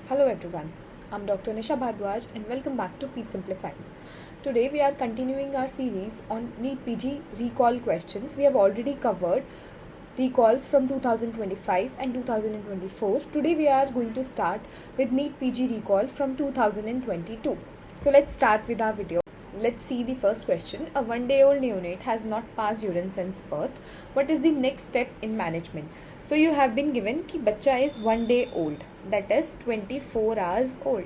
Hello everyone, I'm Dr. Nisha Bhardwaj and welcome back to PEAT Simplified. Today we are continuing our series on NEET PG recall questions. We have already covered recalls from 2025 and 2024. Today we are going to start with NEET PG recall from 2022. So let's start with our video. Let's see the first question. A 1-day-old neonate has not passed urine since birth. What is the next step in management? So you have been given कि बच्चा is 1 day old, that is 24 hours old,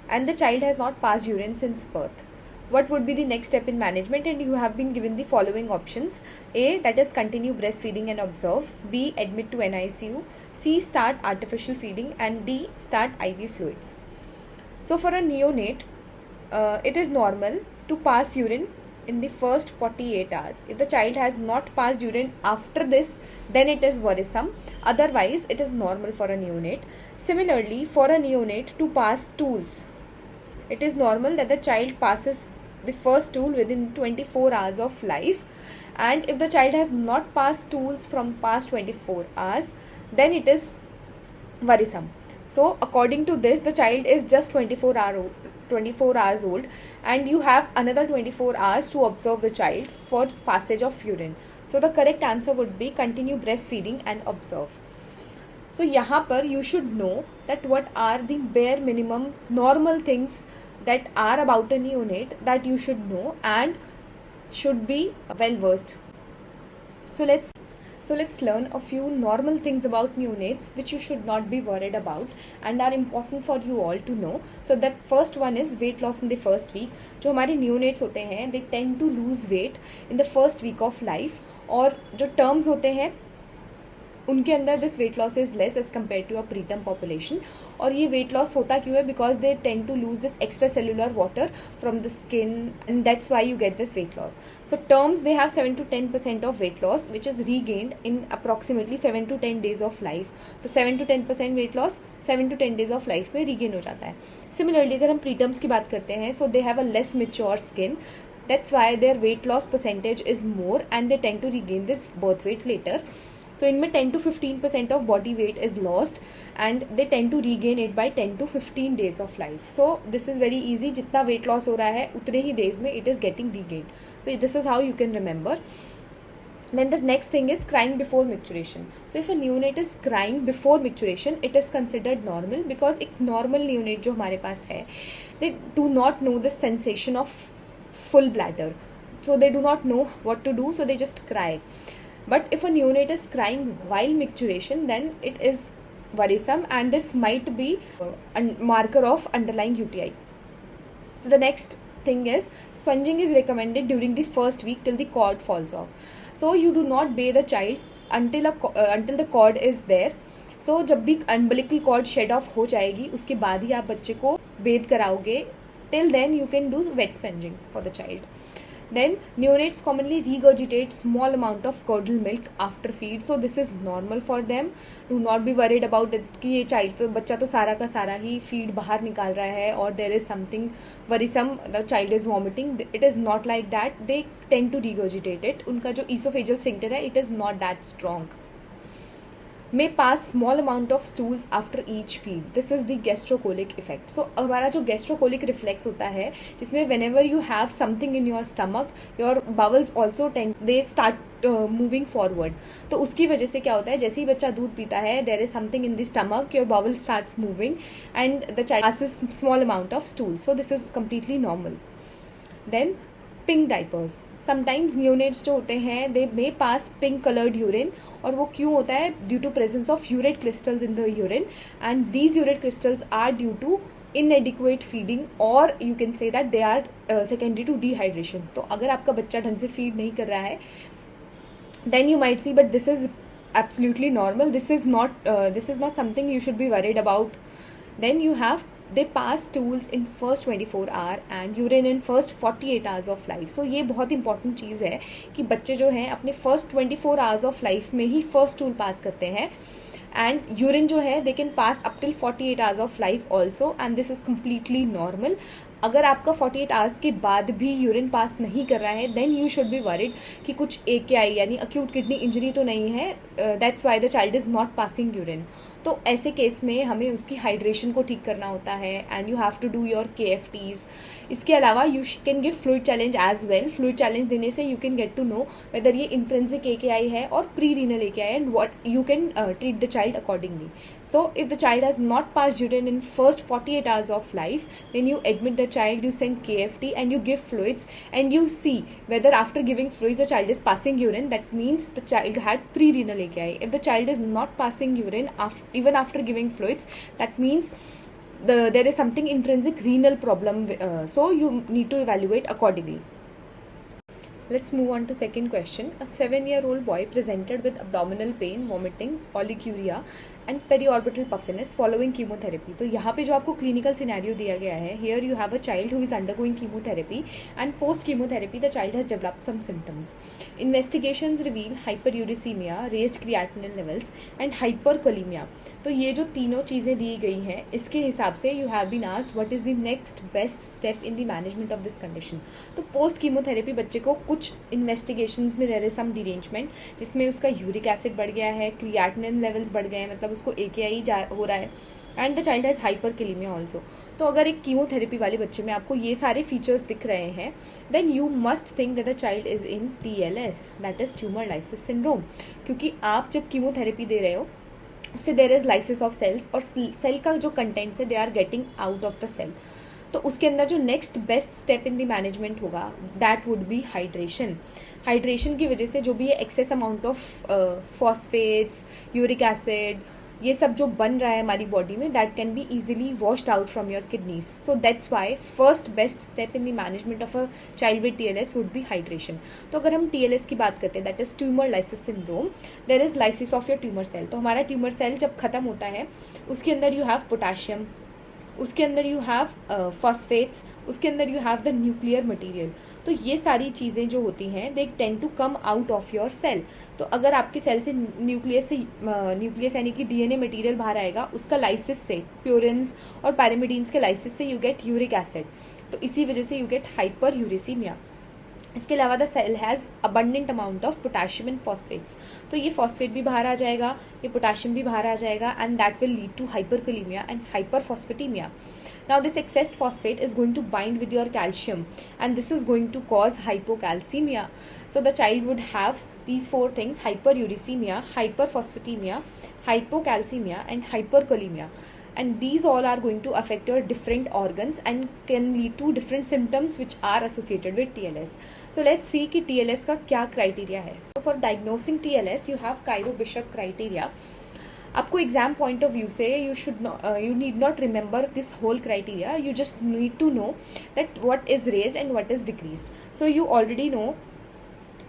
and the child has not passed urine since birth. What would be the next step in management? And you have been given the following options. A, that is continue breastfeeding and observe. B, admit to NICU. C, start artificial feeding. And D, start IV fluids. So for a neonate, it is normal to pass urine in the first 48 hours. If the child has not passed urine after this, then it is worrisome. Otherwise, it is normal for a neonate. Similarly, for a neonate to pass stools, it is normal that the child passes the first stool within 24 hours of life. And if the child has not passed stools from past 24 hours, then it is worrisome. So according to this, the child is just 24 hours old, and you have another 24 hours to observe the child for passage of urine. So the correct answer would be continue breastfeeding and observe. So यहाँ पर you should know that what are the bare minimum normal things that are about a neonate that you should know and should be well versed. So let's learn a few normal things about neonates which you should not be worried about and are important for you all to know. So that first one is weight loss in the first week. जो हमारे neonates होते हैं, they tend to lose weight in the first week of life. और जो terms होते हैं उनके अंदर this weight loss is less as compare to a preterm population. और ये वेट लॉस होता क्यों है? Because they tend to lose this extra cellular water from the skin and that's why you get this weight loss. So terms they have 7 to 10% of weight loss which is regained in approximately 7 to 10 days of life. तो 7 to 10% weight loss 7 to 10 days of life में regain हो जाता है. Similarly अगर हम प्रीटर्म्स की बात करते हैं, so they have a less mature skin. That's why their weight loss percentage is more and they tend to regain this birth weight later. So इनमें 10 to 15% of body weight is lost and they tend to regain it by 10 to 15 days of life. So this is very easy. जितना weight loss हो रहा है उतने ही days में it is getting regained. So this is how you can remember. Then the next thing is crying before micturition. So if a neonate is crying before micturition, it is considered normal because एक normal neonate जो हमारे पास है, they do not know the sensation of full bladder. So they do not know what to do, so they just cry. But if a neonate is crying while micturition, then it is worrisome and this might be a marker of underlying UTI. So the next thing is sponging is recommended during the first week till the cord falls off. So you do not bathe the child until the cord is there. So जब भी umbilical cord shed off हो जाएगी उसके बाद ही आप बच्चे को bathe कराओगे. Till then you can do wet sponging for the child. Then neonates commonly regurgitate small amount of curdled milk after feed. So this is normal for them. Do not be worried about it कि ये child तो बच्चा तो सारा का सारा ही feed बाहर निकाल रहा है और there is something worrisome, the child is vomiting. It is not like that. They tend to regurgitate it. उनका जो esophageal sphincter है, it is not that strong. May pass small amount of stools after each feed. This is the gastrocolic effect. So हमारा जो gastrocolic reflex होता है जिसमें whenever you have something in your stomach, your bowels also they start moving forward. तो उसकी वजह से क्या होता है, जैसे ही बच्चा दूध पीता है, there is something in the stomach, your bowel starts moving and the child passes small amount of stools. So this is completely normal. Then pink diapers. Sometimes neonates जो होते हैं they may pass pink coloured urine. और वो क्यों होता है? Due to presence of urate crystals in the urine and these urate crystals are due to inadequate feeding or you can say that they are secondary to dehydration. तो अगर आपका बच्चा ढंग से फीड नहीं कर रहा है then you might see, but this is absolutely normal. This is not something you should be worried about. Then you have they pass stools in first 24 hour and urine in first 48 hours of life. So ये बहुत important चीज़ है कि बच्चे जो हैं अपने first 24 hours of life में ही first stool पास करते हैं and urine जो है they can pass up till 48 hours of life also and this is completely normal. अगर आपका 48 आवर्स के बाद भी यूरिन पास नहीं कर रहा है, then you should be worried कि कुछ AKI यानी अक्यूट किडनी इंजरी तो नहीं है, that's why the child is not passing urine. तो ऐसे केस में हमें उसकी हाइड्रेशन को ठीक करना होता है, and you have to do your KFTs। इसके अलावा you can give fluid challenge as well. Fluid challenge देने से you can get to know whether ये इंट्रिंसिक AKI है और pre renal AKI, and what you can treat the child accordingly. So if the child has not pass urine in first 48 hours of life, then you admit the child, you send KFT, and you give fluids, and you see whether after giving fluids the child is passing urine. That means the child had pre-renal AKI. If the child is not passing urine even after giving fluids, that means there is something intrinsic renal problem, so you need to evaluate accordingly. Let's move on to second question. A 7-year-old boy presented with abdominal pain, vomiting, oliguria and periorbital puffiness following chemotherapy. तो यहाँ पे जो आपको clinical scenario दिया गया है, here you have a child who is undergoing chemotherapy, and post chemotherapy the child has developed some symptoms. Investigations reveal hyperuricemia, raised creatinine levels and hyperkalemia. तो ये जो तीनों चीज़ें दी गई हैं, इसके हिसाब से you have been asked what is the next best step in the management of this condition. तो post chemotherapy बच्चे को कुछ investigations में there is some derangement, जिसमें उसका यूरिक एसिड बढ़ गया है, क्रिएटिनिन लेवल्स बढ़ गए हैं, मतलब उसको AKI हो रहा है, and the child has hyperkalaemia also. तो अगर एक कीमोथेरेपी वाले बच्चे में आपको ये सारे फीचर्स दिख रहे हैं, then you must think that the child is in TLS, that is tumour lysis syndrome. क्योंकि आप जब कीमोथेरेपी दे रहे हो उससे there is lysis of cells, और सेल का जो कंटेंट्स है they are getting out of the cell. तो उसके अंदर जो next best step in the management होगा that would be hydration. Hydration की वजह से जो भी excess amount of phosphates, uric acid, ये सब जो बन रहा है हमारी बॉडी में, that can be easily washed out from your kidneys. So that's why first best step in the management of a child with TLS would be hydration. तो अगर हम TLS की बात करते हैं, that is tumour lysis syndrome, there is lysis of your tumour cell. तो हमारा tumour cell जब खत्म होता है, उसके अंदर यू हैव पोटाशियम, उसके अंदर यू हैव फॉस्फेट्स, उसके अंदर you have the nuclear material. तो ये सारी चीज़ें जो होती हैं they tend to come out of your cell. तो अगर आपके सेल से न्यूक्लियस यानी कि DNA मटेरियल बाहर आएगा, उसका लाइसिस से, प्योरिन्स और पैरामिडीन्स के लाइसिस से यू गेट यूरिक एसिड। तो इसी वजह से यू गेट हाइपर यूरिसीमिया। इसके अलावा the cell has abundant amount of potassium and phosphates. तो ये फॉस्फेट भी बाहर आ जाएगा, ये पोटाशियम भी बाहर आ जाएगा, and that will lead to hyperkalaemia and hyperphosphataemia. Now this excess phosphate is going to bind with your calcium, and this is going to cause hypocalcemia. So the child would have these four things: hyperuricemia, hyperphosphatemia, hypocalcemia and hyperkalemia. And these all are going to affect your different organs and can lead to different symptoms which are associated with TLS. So let's see कि TLS का क्या criteria है. So for diagnosing TLS you have Chiaro-Bishop criteria. आपको exam point of view से you need not remember this whole criteria, you just need to know that what is raised and what is decreased. So you already know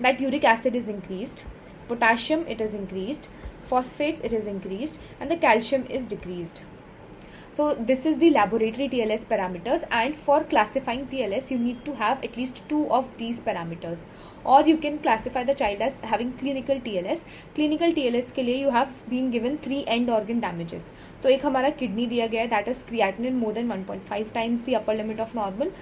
that uric acid is increased, potassium it is increased, phosphates it is increased, and the calcium is decreased. So this is the laboratory TLS parameters, and for classifying TLS you need to have at least 2 of these parameters, or you can classify the child as having clinical TLS. Clinical TLS के लिए you have been given 3 end organ damages. तो एक हमारा kidney दिया गया है, that is creatinine more than 1.5 times the upper limit of normal.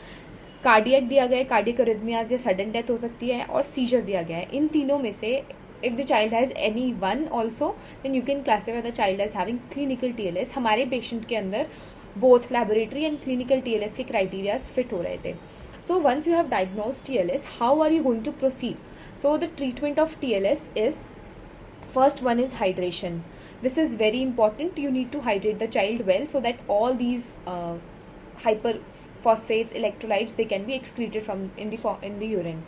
Cardiac दिया गया है, कार्डियक अरिथमियाज या सडन डेथ हो सकती है, और सीजर दिया गया है. इन तीनों में से if the child has any one also, then you can classify the child as having clinical TLS. हमारे patient के अंदर both laboratory and clinical TLS के criteria fit हो रहे थे. So once you have diagnosed TLS, how are you going to proceed? So the treatment of TLS is, first one is hydration. This is very important. You need to hydrate the child well so that all these hyperphosphates, electrolytes, they can be excreted from in the urine.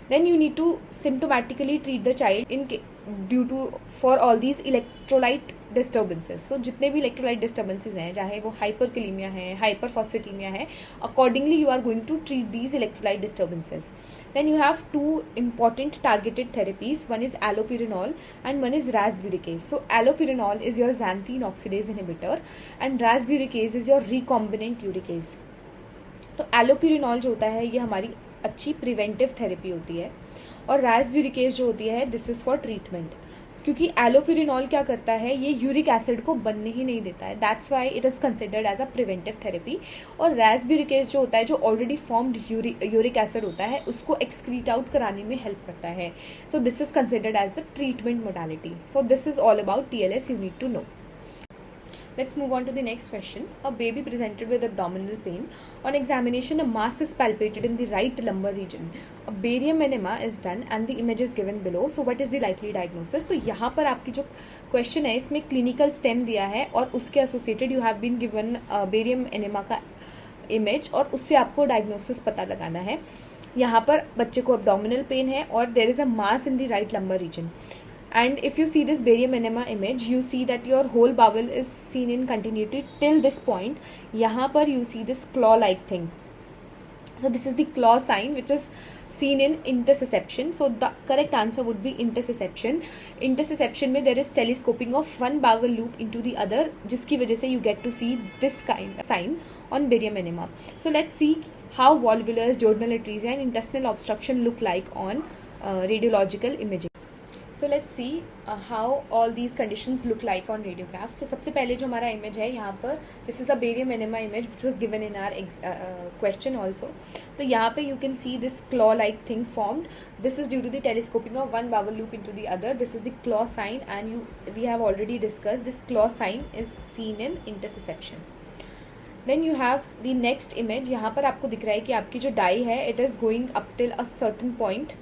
Then you need to symptomatically treat the child for all these electrolyte disturbances. So जितने भी electrolyte disturbances हैं, चाहे वो hyperkalemia है, hyperphosphatemia है, accordingly you are going to treat these electrolyte disturbances. Then you have 2 important targeted therapies. One is allopurinol and one is rasburicase. So allopurinol is your xanthine oxidase inhibitor and rasburicase is your recombinant uricase. तो allopurinol जो होता है ये हमारी अच्छी preventive therapy होती है, और रास्ब्यूरिकेज जो होती है दिस इज़ फॉर ट्रीटमेंट. क्योंकि एलोप्यूरिनॉल क्या करता है, ये यूरिक एसिड को बनने ही नहीं देता है, that's why it is considered as a preventive therapy. और रास्ब्यूरिकेज जो होता है, जो ऑलरेडी फॉर्म्ड यूरिक एसिड होता है, उसको एक्सक्रीट आउट कराने में हेल्प करता है। So this is considered as the treatment modality. So this is all about TLS you need to know. Let's move on to the next question. A baby presented with abdominal pain. On examination, a mass is palpated in the right lumbar region. A barium enema is done and the image is given below. So what is the likely diagnosis? तो यहाँ पर आपकी जो question है, इसमें clinical stem दिया है और उसके associated you have been given barium enema का इमेज, और उससे आपको डायग्नोसिस पता लगाना है। यहाँ पर बच्चे को abdominal पेन है और there is a mass in the right lumbar region. And if you see this barium enema image, you see that your whole bowel is seen in continuity till this point. यहाँ पर you see this claw-like thing. So this is the claw sign which is seen in intussusception. So the correct answer would be intussusception. Intussusception में there is telescoping of one bowel loop into the other, जिसकी वजह से you get to see this kind sign on barium enema. So let's see how volvulus, duodenal atresia and intestinal obstruction look like on radiological imaging. So let's see how all these conditions look like on radiographs. So सबसे पहले जो हमारा image है यहाँ पर, this is a barium enema image which was given in our question also. तो यहाँ पे you can see this claw-like thing formed. This is due to the telescoping of one bowel loop into the other. This is the claw sign, and we have already discussed this claw sign is seen in intussusception. Then you have the next image. यहाँ पर आपको दिख रहा है कि आपकी जो die है, it is going up till a certain point.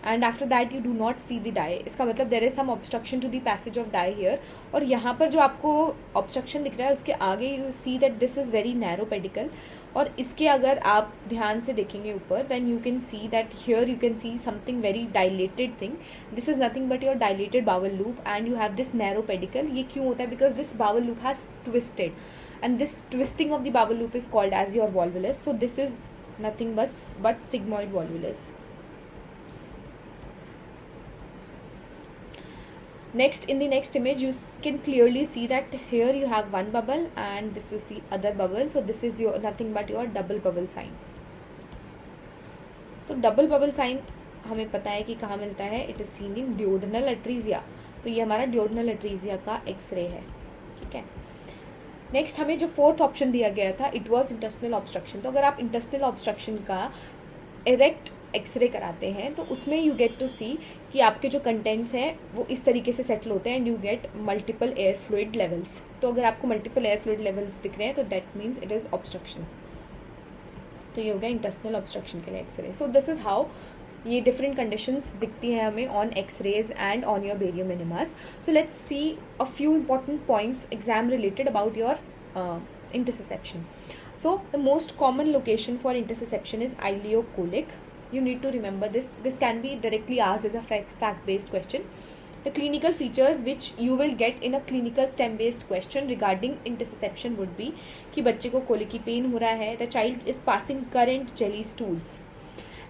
And after that you do not see the dye. इसका मतलब there is some obstruction to the passage of dye here. और यहाँ पर जो आपको ऑब्स्ट्रक्शन दिख रहा है, उसके आगे you see that this is very narrow pedicle. और इसके अगर आप ध्यान से देखेंगे ऊपर, then you can see that here you can see something very dilated thing. This is nothing but your dilated bowel loop and you have this narrow pedicle. ये क्यों होता है? Because this bowel loop has twisted and this twisting of the bowel loop is called as your volvulus. So this is nothing but sigmoid volvulus. Next, in the next image, you can clearly see that here you have one bubble and this is the other bubble. So this is your nothing but your double bubble sign. तो double bubble sign हमें पता है कि कहाँ मिलता है. It is seen in duodenal atresia. तो ये हमारा ड्यूोडेनल अट्रीजिया का एक्सरे है. ठीक है. नेक्स्ट हमें जो फोर्थ ऑप्शन दिया गया था, इट वॉज इंटेस्टिनल ऑब्स्ट्रक्शन. तो अगर आप इंटेस्टिनल ऑब्स्ट्रक्शन का इरेक्ट एक्सरे कराते हैं तो उसमें यू गेट टू सी कि आपके जो कंटेंट्स हैं वो इस तरीके से सेटल होते हैं and you get multiple air fluid levels. तो अगर आपको मल्टीपल एयर फ्लूइड लेवल्स दिख रहे हैं तो that means it is obstruction. तो ये हो गया इंटेस्टिनल ऑब्स्ट्रक्शन के लिए X-ray. So this is how ये डिफरेंट कंडीशंस दिखती हैं हमें on X-rays and on your barium enemas. So let's see a few important points exam related about your interception. So the most common location for intersusception is ileocolic. You need to remember this. This can be directly asked as a fact-based question. The clinical features which you will get in a clinical STEM-based question regarding intersusception would be कि बच्चे को colic की pen हो रहा है, the child is passing current jelly stools,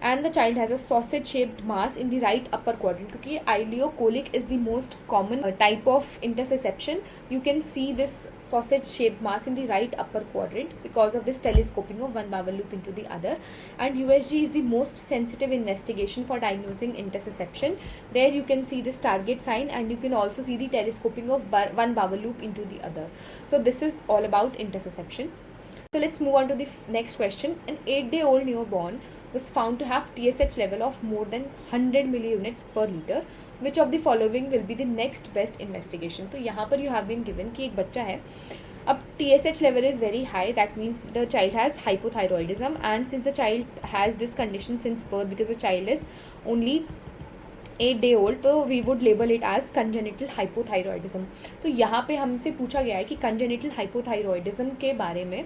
and the child has a sausage shaped mass in the right upper quadrant. क्योंकि ileocolic is the most common type of intersusception. You can see this sausage shaped mass in the right upper quadrant because of this telescoping of one bowel loop into the other. And USG is the most sensitive investigation for diagnosing intersusception. There you can see this target sign and you can also see the telescoping of one bowel loop into the other. So this is all about intersusception. So let's move on to the next question. An 8-day-old newborn was found to have TSH level of more than 100 milliunits per liter. Which of the following will be the next best investigation? तो यहाँ पर you have been given कि एक बच्चा है, अब TSH level is very high, that means the child has hypothyroidism, and since the child has this condition since birth, because the child is only 8-day-old, तो we would label it as congenital hypothyroidism. तो यहाँ पे हमसे पूछा गया है कि congenital hypothyroidism के बारे में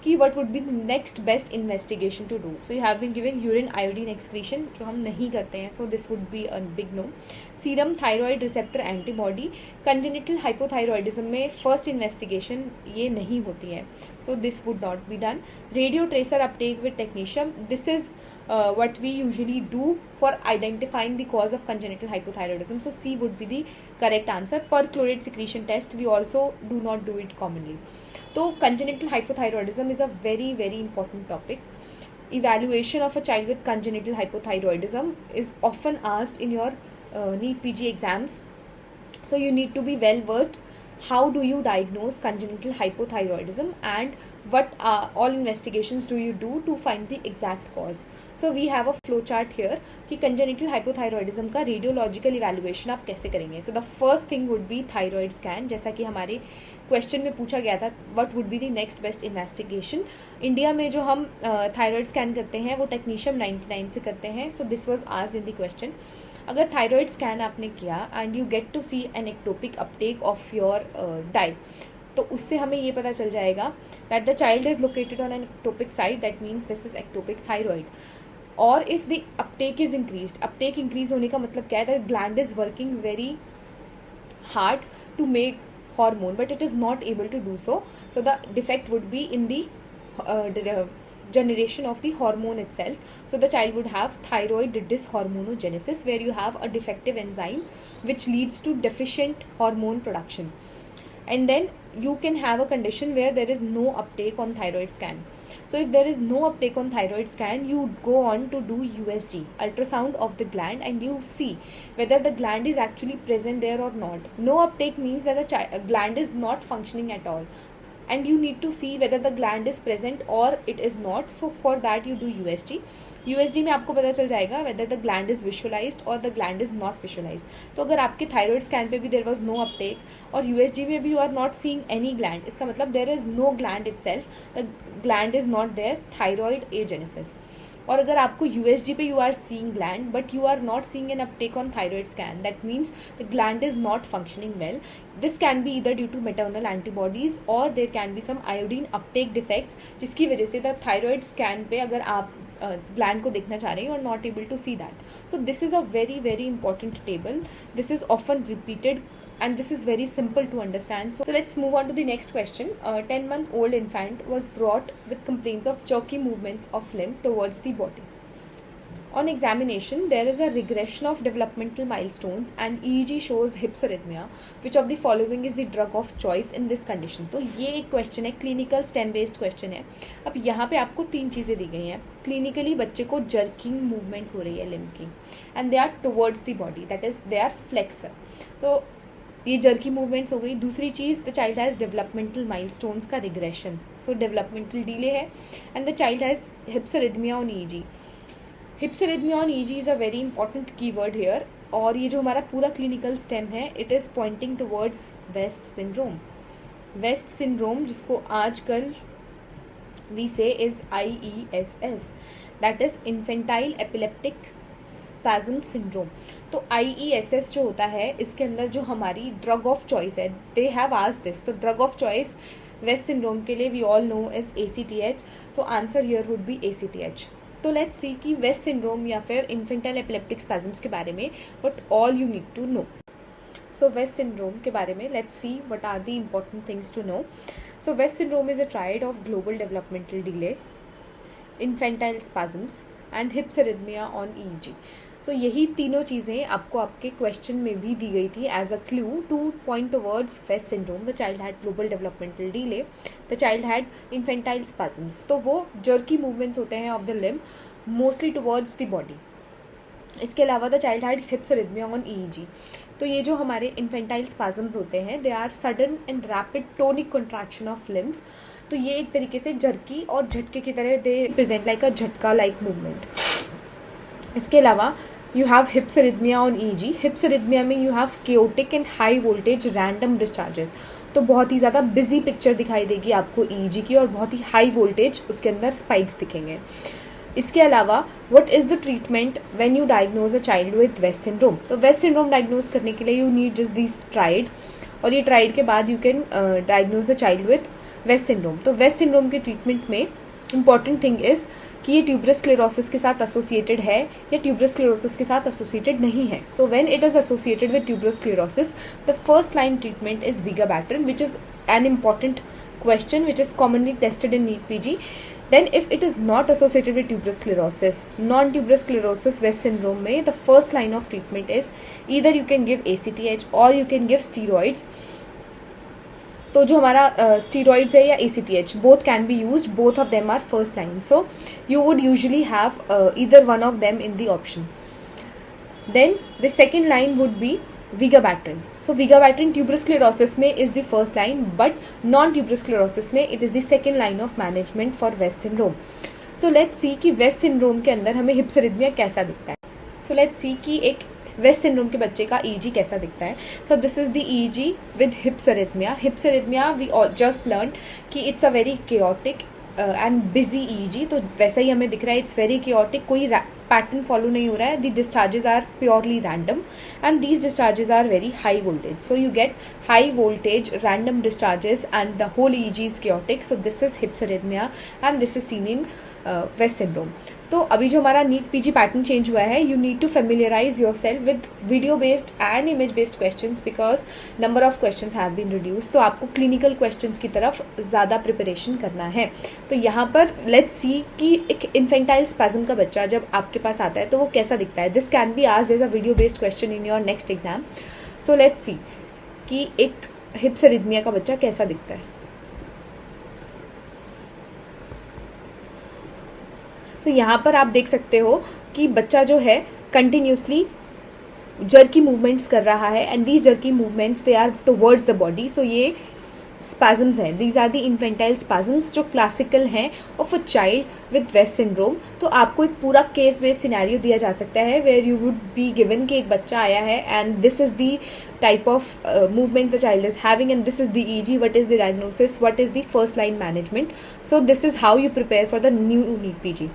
कि what would be the next best investigation to do. So you have been given urine iodine excretion, जो हम नहीं करते हैं, so this would be a big no. Serum thyroid receptor antibody. Congenital hypothyroidism में फर्स्ट इन्वेस्टिगेशन ये नहीं होती है, so this would not be done. Radio tracer uptake with technetium. This is what we usually do for identifying the cause of congenital hypothyroidism. So C would be the correct answer. Perchlorate secretion test, we also do not do it commonly. So congenital hypothyroidism is a very very important topic. Evaluation of a child with congenital hypothyroidism is often asked in your NEET PG exams. So you need to be well versed how do you diagnose congenital hypothyroidism and what all investigations do you do to find the exact cause. So we have a flow chart here कि congenital hypothyroidism का radiological evaluation आप कैसे करेंगे. So the first thing would be thyroid scan, जैसा कि हमारे question में पूछा गया था what would be the next best investigation. India में जो हम थायराइड स्कैन करते हैं वो टेक्नीशियम 99 से करते हैं. So this was asked in the question. अगर थायराइड स्कैन आपने किया and you get to see an ectopic uptake of your dye, तो उससे हमें ये पता चल जाएगा that the child is located on an ectopic site, that means this is ectopic thyroid. और if the uptake is increased, uptake increase होने का मतलब क्या है, that gland is working very hard to make hormone but it is not able to do so. So the defect would be in the generation of the hormone itself. So the child would have thyroid dyshormonogenesis, where you have a defective enzyme which leads to deficient hormone production. And then you can have a condition where there is no uptake on thyroid scan. So if there is no uptake on thyroid scan, you go on to do USG, ultrasound of the gland, and you see whether the gland is actually present there or not. No uptake means that the gland is not functioning at all, and you need to see whether the gland is present or it is not. So for that you do USG. USG में आपको पता चल जाएगा whether the gland is visualized or the gland is not visualized. तो अगर आपके thyroid scan पे भी there was no uptake और USG में भी you are not seeing any gland, इसका मतलब there is no gland itself, the gland is not there, thyroid agenesis. और अगर आपको USG पे you are seeing gland but you are not seeing an uptake on thyroid scan, that means the gland is not functioning well. This can be either due to maternal antibodies or there can be some iodine uptake defects, जिसकी वजह से the thyroid scan पे अगर आप gland को देखना चाह रहे हैं, you are not able to see that. So this is a very very important table. This is often repeated and this is very simple to understand. So let's move on to the next question. A 10-month-old infant was brought with complaints of jerky movements of limb towards the body. On examination, there is a regression of developmental milestones and EEG shows hypsarrhythmia. Which of the following is the drug of choice in this condition? तो ये एक question है, clinical stem based question है. अब यहाँ पे आपको 3 चीज़ें दी गई हैं. क्लिनिकली बच्चे को जर्किंग मूवमेंट्स हो रही है लिम्ब की and they are towards the body, that is they are flexor. तो ये जर्की मूवमेंट्स हो गई. दूसरी चीज़, the child has developmental milestones का रिग्रेशन, सो डेवलपमेंटल डिले है. And the child has hypsarrhythmia on EEG. Hypsarrhythmia on EEG is a very important keyword here. और ये जो हमारा पूरा क्लिनिकल स्टेम है, it is pointing towards West syndrome. West syndrome जिसको आजकल वी से is IESS, that is infantile epileptic spasm syndrome. तो IESS जो होता है, इसके अंदर जो हमारी ड्रग ऑफ चॉइस है, दे हैव आस्क्ड दिस. तो drug of choice West syndrome के लिए we all know is ACTH. So answer here would be ACTH. तो लेट्स सी कि वेस्ट सिंड्रोम या फिर इन्फेंटाइल एपिलेप्टिक स्पैज्म्स के बारे में what all you need to know. So West syndrome के बारे में let's see what are the important things to know. So West syndrome is a triad of global developmental delay, infantile spasms and hypsarrhythmia on EEG. So यही तीनों चीज़ें आपको आपके question में भी दी गई थी as a clue to point towards West syndrome. The child had global developmental delay, the child had infantile spasms. तो वो जर्की मूवमेंट्स होते हैं of the limb mostly towards the body. इसके अलावा the child had hypsarrhythmia on EEG. तो ये जो हमारे इन्फेंटाइल स्पैज्म्स होते हैं, they are sudden and rapid tonic contraction of limbs. तो ये एक तरीके से जर्की और झटके की तरह दे प्रेजेंट लाइक अ झटका लाइक मूवमेंट. इसके अलावा यू हैव हिप्सरिथमिया ऑन EEG. हिप्सरिथमिया में you have chaotic and high voltage random discharges. तो बहुत ही ज़्यादा बिजी पिक्चर दिखाई देगी आपको EEG की और बहुत ही हाई वोल्टेज उसके अंदर स्पाइक्स दिखेंगे. इसके अलावा what is the treatment when you diagnose a child with West syndrome. तो वेस्ट सिंड्रोम डायग्नोज करने के लिए you need just this triad, और ये ट्राइड के बाद you can diagnose the child with West syndrome. तो वेस्ट सिंड्रोम के ट्रीटमेंट में इंपॉर्टेंट थिंग इज़ कि ये ट्यूबरस स्क्लेरोसिस के साथ एसोसिएटेड है या ट्यूबरस स्क्लेरोसिस के साथ एसोसिएटेड नहीं है. So when it is associated with tuberous sclerosis, the first line treatment is vigabatrin, which is an important question which is commonly tested in NEET PG. Then if it is not associated with tuberous sclerosis, non-tuberous sclerosis West syndrome में the first line of treatment is either you can give ACTH or you can give steroids. तो जो हमारा steroids है या ACTH, both can be used, both of them are first line. So you would usually have either one of them in the option. Then the second line would be विगाबैट्रिन. So विगाबैट्रिन tuberous sclerosis में is the first line, but non-tuberous sclerosis में it is the second line of management for West syndrome. So let's see कि West syndrome के अंदर हमें हिप्सरिथमिया कैसा दिखता है. So let's see कि एक वेस्ट सिंड्रोम के बच्चे का EEG कैसा दिखता है. So this is the EEG with hypsarrhythmia. Hypsarrhythmia we just learn कि it's a very chaotic and busy EEG. तो वैसा ही हमें दिख रहा है, इट्स वेरी केओटिक, कोई पैटर्न फॉलो नहीं हो रहा है. The discharges are purely random and these discharges are very high voltage. So you get high voltage random discharges and the whole EEG is chaotic. So this is hypsarrhythmia and this is seen in West syndrome. तो अभी जो हमारा NEET PG pattern change हुआ है, you need to familiarise yourself with video based and image based questions because number of questions have been reduce. तो आपको clinical questions की तरफ ज़्यादा प्रिपरेशन करना है. तो यहाँ पर लेट्स सी कि एक इन्फेंटाइल स्पैज्म का बच्चा जब आपके पास आता है तो वो कैसा दिखता है. This can be asked as a video based question in your next exam. So let's see कि एक हिप्सरिथमिया का बच्चा कैसा दिखता है. तो यहाँ पर आप देख सकते हो कि बच्चा जो है कंटिन्यूसली जर्की मूवमेंट्स कर रहा है and these jerky movements they are towards the body. So ये स्पैज्म्स हैं, these are the infantile spasms जो क्लासिकल हैं of a child with West syndrome. तो आपको एक पूरा केस बेस्ड सिनेरियो दिया जा सकता है where you would be given कि एक बच्चा आया है and this is the type of movement the child is having and this is the EEG, what is the diagnosis, what is the first line management. So this is how you prepare for the new NEET PG.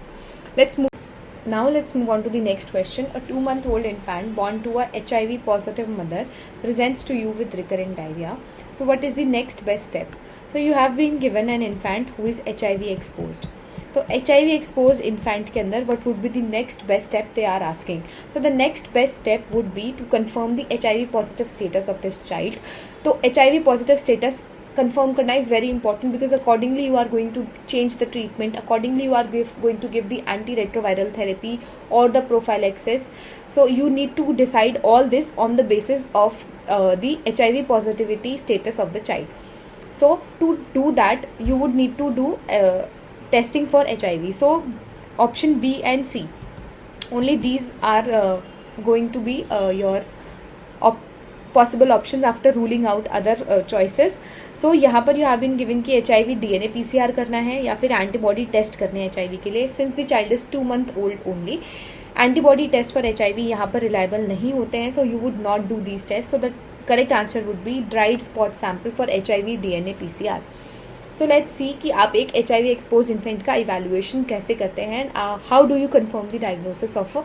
Let's move on to the next question. A 2-month-old infant born to a HIV positive mother presents to you with recurrent diarrhea. So what is the next best step? So you have been given an infant who is HIV exposed. तो HIV exposed infant के अंदर what would be the next best step they are asking. So the next best step would be to confirm the HIV positive status of this child. तो HIV positive status confirm करना is very important because accordingly you are going to change the treatment, accordingly you are going to give the antiretroviral therapy or the prophylaxis. So you need to decide all this on the basis of the HIV positivity status of the child. So to do that you would need to do testing for HIV. So option B and C, only these are going to be your possible options after ruling out other choices. So यहाँ पर you have been given कि HIV DNA PCR करना है या फिर antibody test करने हैं HIV के लिए. Since the child is 2 month old only, antibody test for HIV यहाँ पर रिलायबल नहीं होते हैं. So you would not do these test. So the correct answer would be dried spot sample for HIV DNA PCR. सो let's see कि आप एक HIV expose infant का इवेल्युएशन कैसे करते हैं. How do you confirm the diagnosis of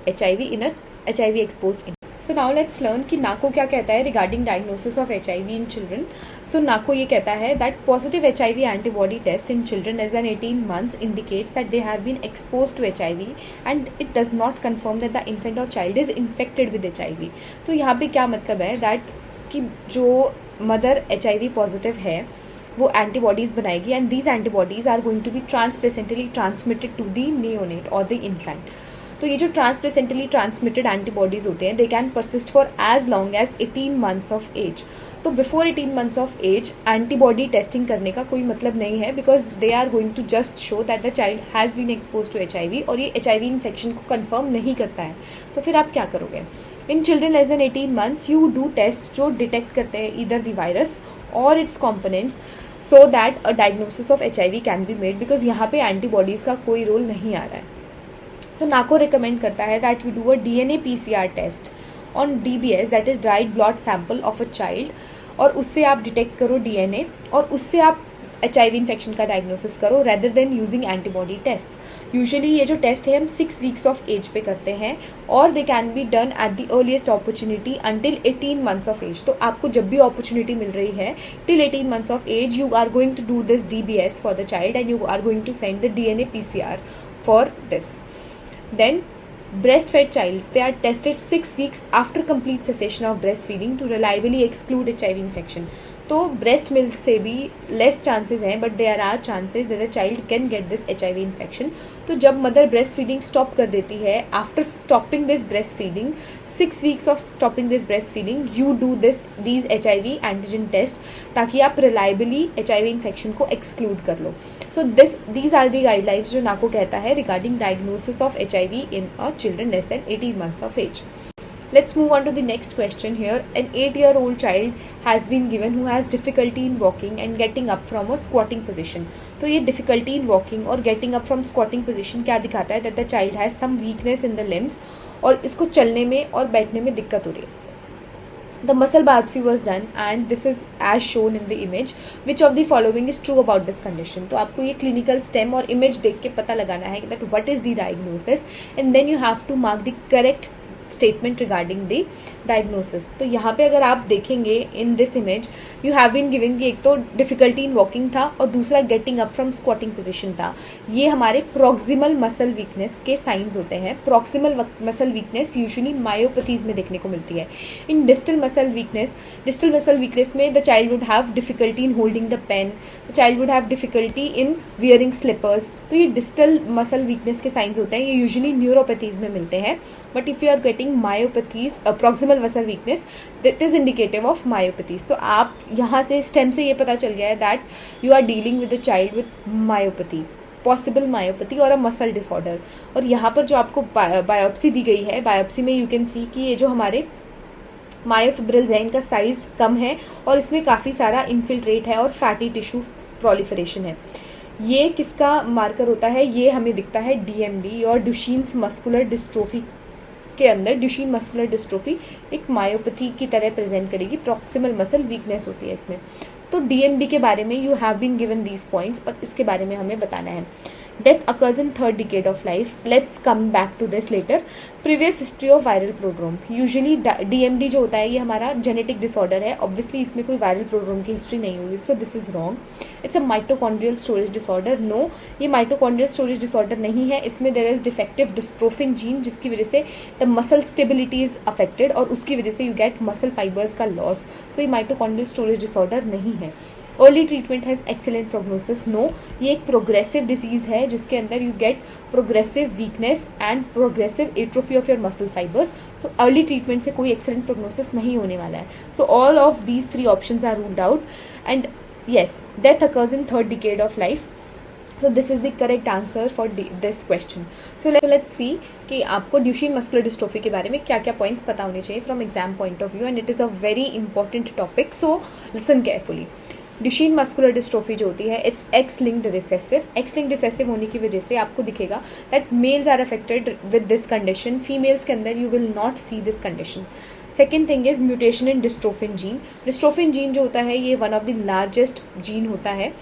HIV in a HIV expose. So now let's learn कि NACO क्या कहता है regarding diagnosis of HIV in children. So NACO ये कहता है that positive HIV antibody test in children age an 18 months indicates that they have been expose to HIV and it does not confirm that the infant और child is infected with HIV. तो यहाँ पे क्या मतलब है that कि जो mother HIV positive है वो एंटीबॉडीज़ बनाएगी and these antibodies are going to be transplacentally transmitted to the neonate और द इन्फेंट. तो ये जो ट्रांसप्लेसेंटली ट्रांसमिटेड एंटीबॉडीज़ होते हैं they can persist for as long as 18 months of age. तो before 18 months of age antibody testing करने का कोई मतलब नहीं है because they are going to just show that the child has been expose to HIV और ये HIV infection को कन्फर्म नहीं करता है. तो फिर आप क्या करोगे. In children less than 18 months you do test जो डिटेक्ट करते हैं ईदर द वायरस और its components so that a diagnosis of HIV can be made because यहाँ पे एंटीबॉडीज़ का कोई रोल नहीं आ रहा है. सो नाको रिकमेंड करता है that you do a DNA PCR test on DBS that is dried blood sample of a child और उससे आप डिटेक्ट करो DNA और उससे आप HIV इन्फेक्शन का डायग्नोसिस करो rather than using antibody tests. Usually ये जो टेस्ट है हम 6 weeks ऑफ एज पे करते हैं और they can be done at the earliest opportunity until 18 months of age. तो आपको जब भी अपॉर्चुनिटी मिल रही है till 18 months of age you are going to do this DBS for the child and you are going to send the DNA PCR for this. Then breastfed childs, they are tested 6 weeks after complete cessation of breastfeeding to reliably exclude HIV infection. तो breast milk से भी less chances हैं but there are chances that the child can get this HIV infection. तो जब mother breast feeding stop कर देती है after stopping this breast feeding 6 weeks of stopping this breast feeding you do these HIV antigen test ताकि आप reliably HIV infection को exclude कर लो. So these are the guidelines जो नाको कहता है regarding diagnosis of HIV in a children less than 18 months of age. Let's move on to the next question here. An 8-year-old child has been given who has difficulty in walking and getting up from a squatting position. तो ये difficulty in walking और getting up from squatting position क्या दिखाता है? That the child has some weakness in the limbs और इसको चलने में और बैठने में दिक्कत हो रही है. The muscle biopsy was done and this is as shown in the image. Which of the following is true about this condition? तो आपको ये clinical stem और image देख के पता लगाना है that what is the diagnosis and then you have to mark the correct statement regarding the diagnosis. तो यहाँ पे अगर आप देखेंगे in this image you have been given कि एक तो difficulty in walking था और दूसरा getting up from squatting position था. ये हमारे proximal muscle weakness के signs होते हैं. Proximal muscle weakness usually myopathies में देखने को मिलती है. In distal muscle weakness में the child would have difficulty in holding the pen, the child would have difficulty in wearing slippers. तो ये distal muscle weakness के signs होते हैं. ये usually neuropathies में मिलते हैं. But if you are getting myopathies, proximal muscle weakness, that is indicative of myopathies. तो आप यहाँ से स्टेम से ये पता चल गया है that you are dealing with a child with myopathy, possible myopathy और a muscle disorder. और यहाँ पर जो आपको बायोप्सी दी गई है, बायोप्सी में you can see कि ये जो हमारे मायोफिब्रिल्स है इनका साइज कम है और इसमें काफ़ी सारा इन्फिल्ट्रेट है और फैटी टिश्यू प्रोलिफरेशन है. ये किसका मार्कर होता है? ये हमें दिखता है DMD और ड्यूशेन्स मस्कुलर डिस्ट्रोफी के अंदर. ड्यूशेन मस्कुलर डिस्ट्रोफी एक मायोपैथी की तरह प्रेजेंट करेगी. प्रॉक्सिमल मसल वीकनेस होती है इसमें. तो DMD के बारे में you have been given these points और इसके बारे में हमें बताना है. Death occurs in third decade of life. Let's come back to this later. Previous history of viral prodrome. Usually DMD जो होता है ये हमारा genetic disorder है. Obviously इसमें कोई viral prodrome की history नहीं होगी. So this is wrong. It's a mitochondrial storage disorder. No, ये mitochondrial storage disorder नहीं है. इसमें there is defective dystrophin gene जिसकी वजह से the muscle stability is affected और उसकी वजह से you get muscle fibers का loss. तो ये mitochondrial storage disorder नहीं है. Early treatment has excellent prognosis. No, ये एक प्रोग्रेसिव डिजीज़ है जिसके अंदर you get progressive weakness and progressive atrophy of your muscle fibres. So early treatment से कोई एक्सेलेंट प्रोग्नोसिस नहीं होने वाला है. So all of these 3 options are ruled out and yes, death occurs in third decade of life. So this is the correct answer for this question. So let's see कि आपको Duchenne muscular dystrophy के बारे में क्या क्या points पता होने चाहिए from exam point of view and it is a very important topic. So listen carefully. Duchenne muscular dystrophy जो होती है it's X linked recessive. X linked recessive होने की वजह से आपको दिखेगा that males are affected with this condition. Females के अंदर you will not see this condition. Second thing is mutation in dystrophin gene. Dystrophin gene जो होता है ये one of the largest gene होता है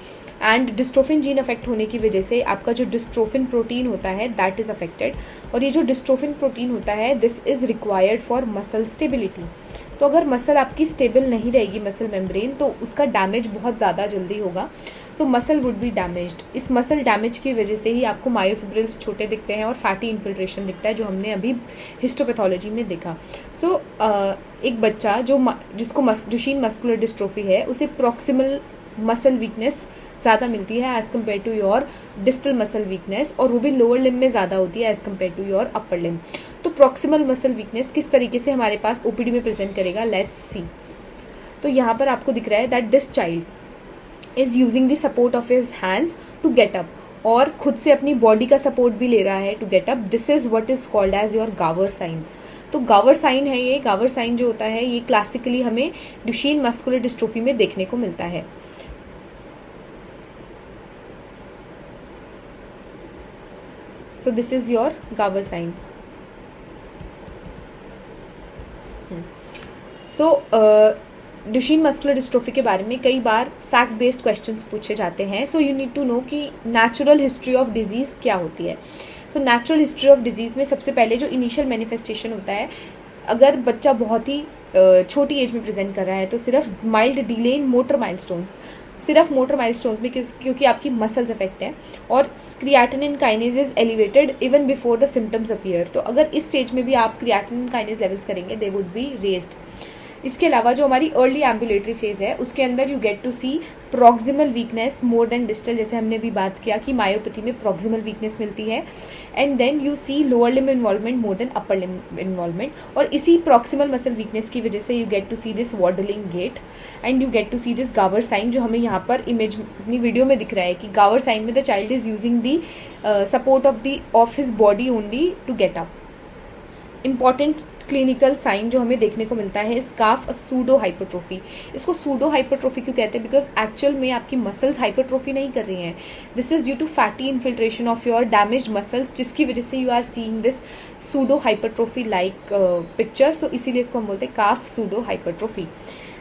एंड डिस्ट्रोफिन जीन अफेक्ट होने की वजह से आपका जो डिस्ट्रोफिन प्रोटीन होता है दैट इज़ अफेक्टेड. और ये जो डिस्ट्रोफिन प्रोटीन होता है this is required for muscle stability. तो अगर मसल आपकी स्टेबल नहीं रहेगी मसल मेम्ब्रेन तो उसका डैमेज बहुत ज़्यादा जल्दी होगा. सो मसल वुड बी डैमेज्ड. इस मसल डैमेज की वजह से ही आपको मायोफिब्रिल्स छोटे दिखते हैं और फैटी इन्फिल्ट्रेशन दिखता है जो हमने अभी हिस्टोपैथोलॉजी में देखा. सो एक बच्चा जिसको ड्यूशेन मस्कुलर डिस्ट्रोफी है उसे प्रॉक्सिमल मसल वीकनेस ज़्यादा मिलती है as compare to your distal muscle weakness और वो भी लोअर लिम्ब में ज़्यादा होती है as compare to your upper limb. तो प्रॉक्सिमल मसल वीकनेस किस तरीके से हमारे पास OPD में प्रेजेंट करेगा, लेट्स सी. तो यहाँ पर आपको दिख रहा है that this child is using the support of his hands to get up और खुद से अपनी बॉडी का सपोर्ट भी ले रहा है to get up. This is what is called as your Gower sign. तो गावर साइन है ये. गावर साइन जो होता है ये क्लासिकली हमें ड्यूशेन मस्कुलर डिस्ट्रोफी में देखने को मिलता है. So this is your Gawar sign. So Duchenne muscular dystrophy के बारे में कई बार फैक्ट बेस्ड क्वेश्चंस पूछे जाते हैं. So you need to know कि नेचुरल हिस्ट्री ऑफ डिजीज़ क्या होती है. So natural history of disease में सबसे पहले जो इनिशियल मैनिफेस्टेशन होता है, अगर बच्चा बहुत ही छोटी एज में प्रेजेंट कर रहा है तो सिर्फ mild delay in motor milestones, सिर्फ मोटर माइलस्टोन्स में क्योंकि आपकी मसल्स अफेक्ट हैं और creatinine kinase is elevated even before the symptoms appear. तो अगर इस स्टेज में भी आप क्रिएटिनिन काइनेज लेवल्स करेंगे दे वुड बी रेज्ड. इसके अलावा जो हमारी अर्ली एम्बुलेटरी फेज है उसके अंदर you get to see proximal weakness more than distal, जैसे हमने भी बात किया कि मायोपैथी में प्रॉक्सिमल वीकनेस मिलती है. And then you see lower limb involvement more than upper limb involvement. और इसी प्रॉक्सिमल मसल वीकनेस की वजह से you get to see this waddling gait and you get to see this Gower sign जो हमें यहाँ पर इमेज अपनी वीडियो में दिख रहा है कि गावर साइन में the child is using the support of his body only to get up. Important clinical sign जो हमें देखने को मिलता है स्काफ सूडो हाइपरट्रोफी। इसको सूडो हाइपरट्रोफी क्यों कहते हैं? बिकॉज एक्चुअल में आपकी मसल्स हाइपरट्रोफी नहीं कर रही हैं। This is due to fatty infiltration of your damage muscles, जिसकी वजह से you are seeing this pseudo hypertrophy like picture. So इसीलिए इसको हम बोलते हैं काफ सूडो हाइपरट्रोफी।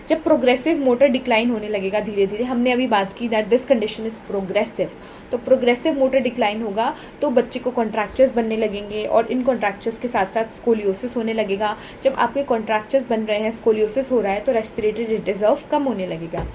जब प्रोग्रेसिव मोटर डिक्लाइन होने लगेगा धीरे धीरे, हमने अभी बात की that this condition is progressive, तो प्रोग्रेसिव मोटर डिक्लाइन होगा तो बच्चे को कॉन्ट्रैक्चर्स बनने लगेंगे और इन कॉन्ट्रैक्चर्स के साथ साथ स्कोलियोसिस होने लगेगा। जब आपके कॉन्ट्रैक्चर्स बन रहे हैं, स्कोलियोसिस हो रहा है, तो रेस्पिरेटरी रिजर्व कम होने लगेगा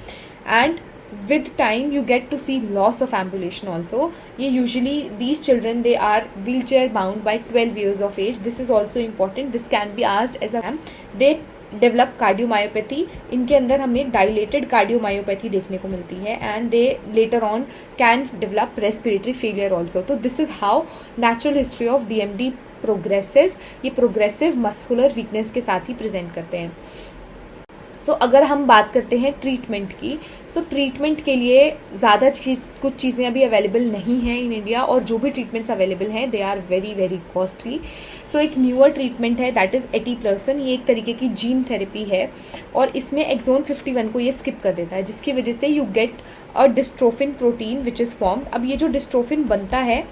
and with time you get to see loss of ambulation also. Usually these children, they are wheelchair bound by 12 years of age. This is also important. This can be asked as a they develop cardiomyopathy. इनके अंदर हमें dilated cardiomyopathy देखने को मिलती है and they later on can develop respiratory failure also. So this is how natural history of DMD progresses. ये progressive muscular weakness के साथ ही प्रेजेंट करते हैं। सो अगर हम बात करते हैं ट्रीटमेंट की, सो ट्रीटमेंट के लिए ज़्यादा कुछ चीज़ें अभी अवेलेबल नहीं हैं इन इंडिया, और जो भी ट्रीटमेंट्स अवेलेबल हैं they are very very costly. So एक न्यूअर ट्रीटमेंट है दैट इज़ एटीप्लर्सन। ये एक तरीके की जीन थेरेपी है और इसमें एक्सोन 51 को ये स्किप कर देता है, जिसकी वजह से you get a dystrophin protein which is formed. अब ये जो डिस्ट्रोफिन बनता है,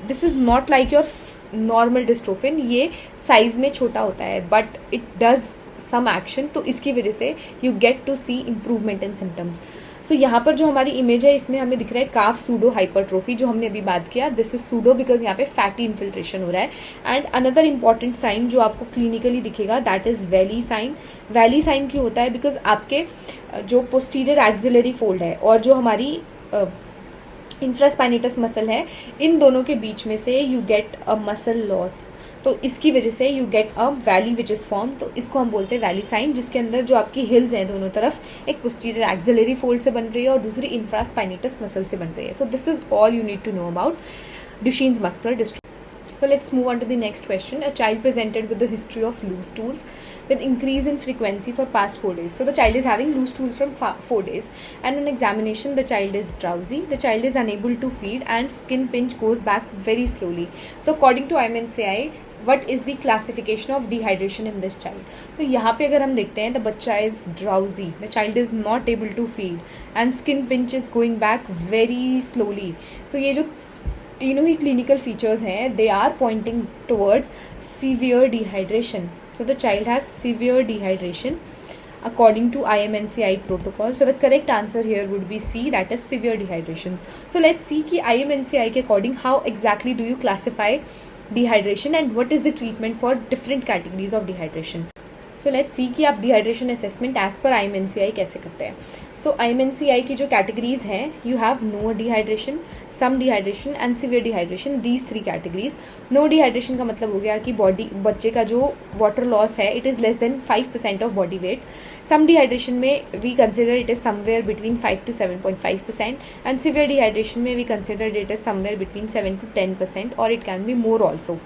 this is not like your normal dystrophin, ये साइज में छोटा होता है but it does some action, तो इसकी वजह से you get to see improvement in symptoms. So यहाँ पर जो हमारी इमेज है इसमें हमें दिख रहा है काफ सूडो हाइपरट्रोफी, जो हमने अभी बात किया। दिस इज सूडो बिकॉज यहाँ पे फैटी इन्फिल्ट्रेशन हो रहा है। एंड अनदर इंपॉर्टेंट साइन जो आपको क्लिनिकली दिखेगा that is valley sign. Valley sign क्यों होता है? बिकॉज आपके जो पोस्टीरियर एक्सिलरी फोल्ड है और जो हमारी इंफ्रास्पाइनेटस मसल है, इन दोनों के बीच में से you get a muscle loss, तो इसकी वजह से you get a valley which is form. तो इसको हम बोलते हैं वैली साइन, जिसके अंदर जो आपकी हिल्स हैं दोनों तरफ, एक पोस्टीरियर एक्सिलरी फोल्ड से बन रही है और दूसरी इंफ्रास्पाइनेटस मसल से बन रही है। So this is all you need to know about Duchenne's muscular dystrophy. So let's move on to the next question. A child presented with the history of loose stools with increase in frequency for past 4 days. So the child is having loose stools from 4 days, and on examination the child is drowsy, the child is unable to feed, and skin pinch goes back very slowly. So according to IMNCI, what is the classification of dehydration in this child? तो यहाँ पे अगर हम देखते हैं, the बच्चा is drowsy, the child is not able to feed, and skin pinch is going back very slowly. So ये जो तीनों ही क्लिनिकल फीचर्स हैं, they are pointing towards severe dehydration. So the child has severe dehydration according to IMNCI protocol. So the correct answer here would be C, that is severe dehydration. So let's see कि IMNCI के according how exactly do you classify dehydration and what is the treatment for different categories of dehydration. So let's see कि आप dehydration assessment as per IMNCI कैसे करते हैं. So IMNCI की जो categories हैं, you have no dehydration, some dehydration and severe dehydration, these 3 categories. No dehydration का मतलब हो गया कि बच्चे का जो water loss है it is less than 5% of body weight. Some dehydration में we consider it is somewhere between 5 to 7.5%, and severe dehydration में we consider it is somewhere between 7 to 10%, or it can be more also.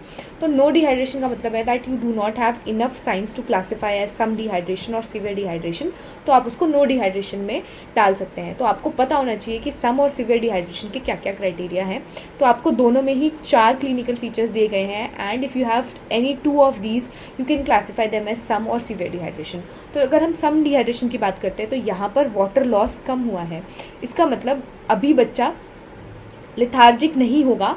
तो no dehydration का मतलब है that you do not have enough signs to classify as some dehydration or severe dehydration, तो आप उसको no dehydration में डाल सकते हैं. तो आपको पता होना चाहिए कि सम और सिवियर डिहाइड्रेशन के क्या क्या क्राइटेरिया हैं. तो आपको दोनों में ही 4 क्लिनिकल फीचर्स दिए गए हैं, and if you have any 2 of these you can classify them as some और सिवियर डिहाइड्रेशन. तो अगर हम सम डिहाइड्रेशन की बात करते हैं तो यहाँ पर वाटर लॉस कम हुआ है. इसका मतलब अभी बच्चा लेथार्जिक नहीं होगा,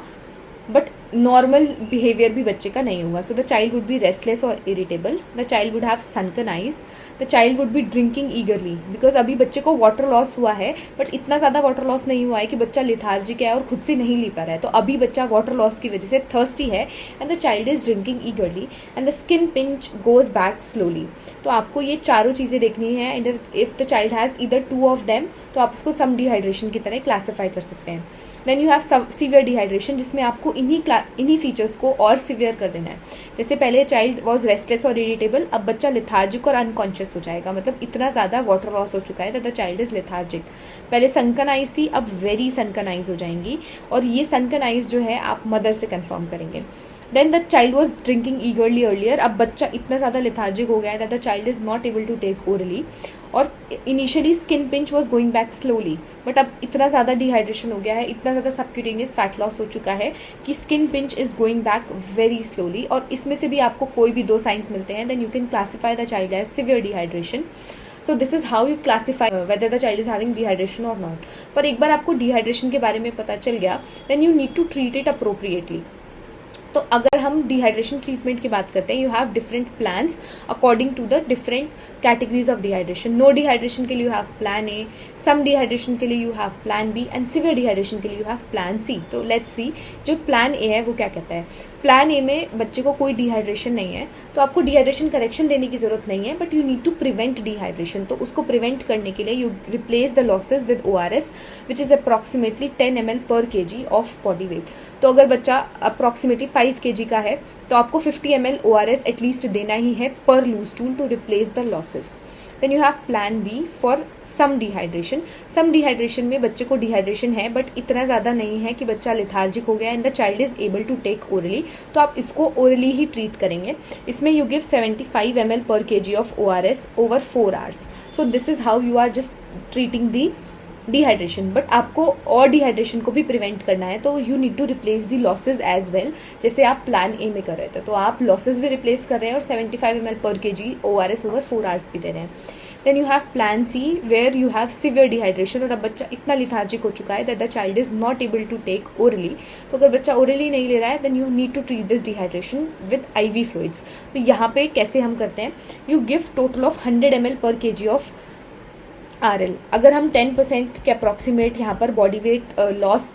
बट नॉर्मल बिहेवियर भी बच्चे का नहीं होगा. So the child would be restless और irritable, the child would have sunken eyes, the child would be drinking eagerly, because अभी बच्चे को वाटर लॉस हुआ है बट इतना ज़्यादा वाटर लॉस नहीं हुआ है कि बच्चा लेथार्जिक है और खुद से नहीं ली पा रहा है. तो अभी बच्चा वाटर लॉस की वजह से थर्स्टी है, and the child is drinking ईगरली, and the skin pinch goes back slowly. तो आपको ये चारों चीज़ें देखनी है, and if the child has either 2 of them तो आप उसको सम डिहाइड्रेशन की तरह क्लासीफाई कर सकते हैं. Then you have severe dehydration, जिसमें आपको इन्हीं फीचर्स को और सीवियर कर देना है. जैसे पहले चाइल्ड वॉज रेस्टलेस और इरिटेबल, अब बच्चा लेथार्जिक और अनकॉन्शियस हो जाएगा. मतलब इतना ज़्यादा वाटर लॉस हो चुका है that the child is lethargic. पहले सनकन आइज थी, अब वेरी सनकन आइज हो जाएंगी, और ये सनकन आइज जो है आप मदर से कन्फर्म करेंगे. Then the child was drinking eagerly earlier. अब बच्चा इतना ज़्यादा लेथार्जिक हो गया है that the child is not able to take orally. और initially skin pinch was going back slowly, but अब इतना ज़्यादा डिहाइड्रेशन हो गया है, इतना ज़्यादा सबक्यूटेनियस फैट लॉस हो चुका है कि skin pinch is going back very slowly. और इसमें से भी आपको कोई भी 2 साइंस मिलते हैं, then you can classify the child as severe dehydration. So this is how you classify whether the child is having dehydration और नॉट. पर एक बार आपको डिहाइड्रेशन के बारे में पता चल गया, then you need to treat it appropriately. तो अगर हम डिहाइड्रेशन ट्रीटमेंट की बात करते हैं, you have different plans according to the different categories of dehydration. No dehydration के लिए you have plan A, some dehydration के लिए you have plan B, and severe dehydration के लिए यू हैव प्लान सी. तो लेट्स सी जो प्लान ए है वो क्या कहता है. प्लान ए में बच्चे को कोई डिहाइड्रेशन नहीं है, तो आपको डिहाइड्रेशन करेक्शन देने की जरूरत नहीं है, but you need to prevent dehydration. तो उसको प्रिवेंट करने के लिए you replace the losses with ORS which is approximately 10 ml per kg of body weight. तो अगर बच्चा अप्रॉक्सीमेटली 5 kg का है तो आपको 50 ml ORS एटलीस्ट देना ही है पर loose stool to replace the losses. Then you have plan B for some dehydration. Some dehydration में बच्चे को डिहाइड्रेशन है बट इतना ज़्यादा नहीं है कि बच्चा लेथार्जिक हो गया and the child is able to take orally, तो आप इसको ओरली ही ट्रीट करेंगे. इसमें you give 75 ml per kg of ORS over 4 hours. So this is how you are just treating the dehydration. But आपको और डिहाइड्रेशन को भी प्रिवेंट करना है, तो you need to replace the losses as well, जैसे आप प्लान ए में कर रहे थे. तो आप लॉसेज भी रिप्लेस कर रहे हैं और 75 ml per kg ORS over 4 hours भी दे रहे हैं. Then you have plan C where you have severe dehydration, और अब बच्चा इतना लिथार्जिक हो चुका है that the child is not able to take orally. तो अगर बच्चा ओरली नहीं ले रहा है then you need to treat this dehydration with IV fluids. तो यहाँ पे कैसे हम करते हैं, you give total of 100 ml per kg of RL. अगर हम 10% के अप्रॉक्सीमेट यहाँ पर बॉडी वेट लॉस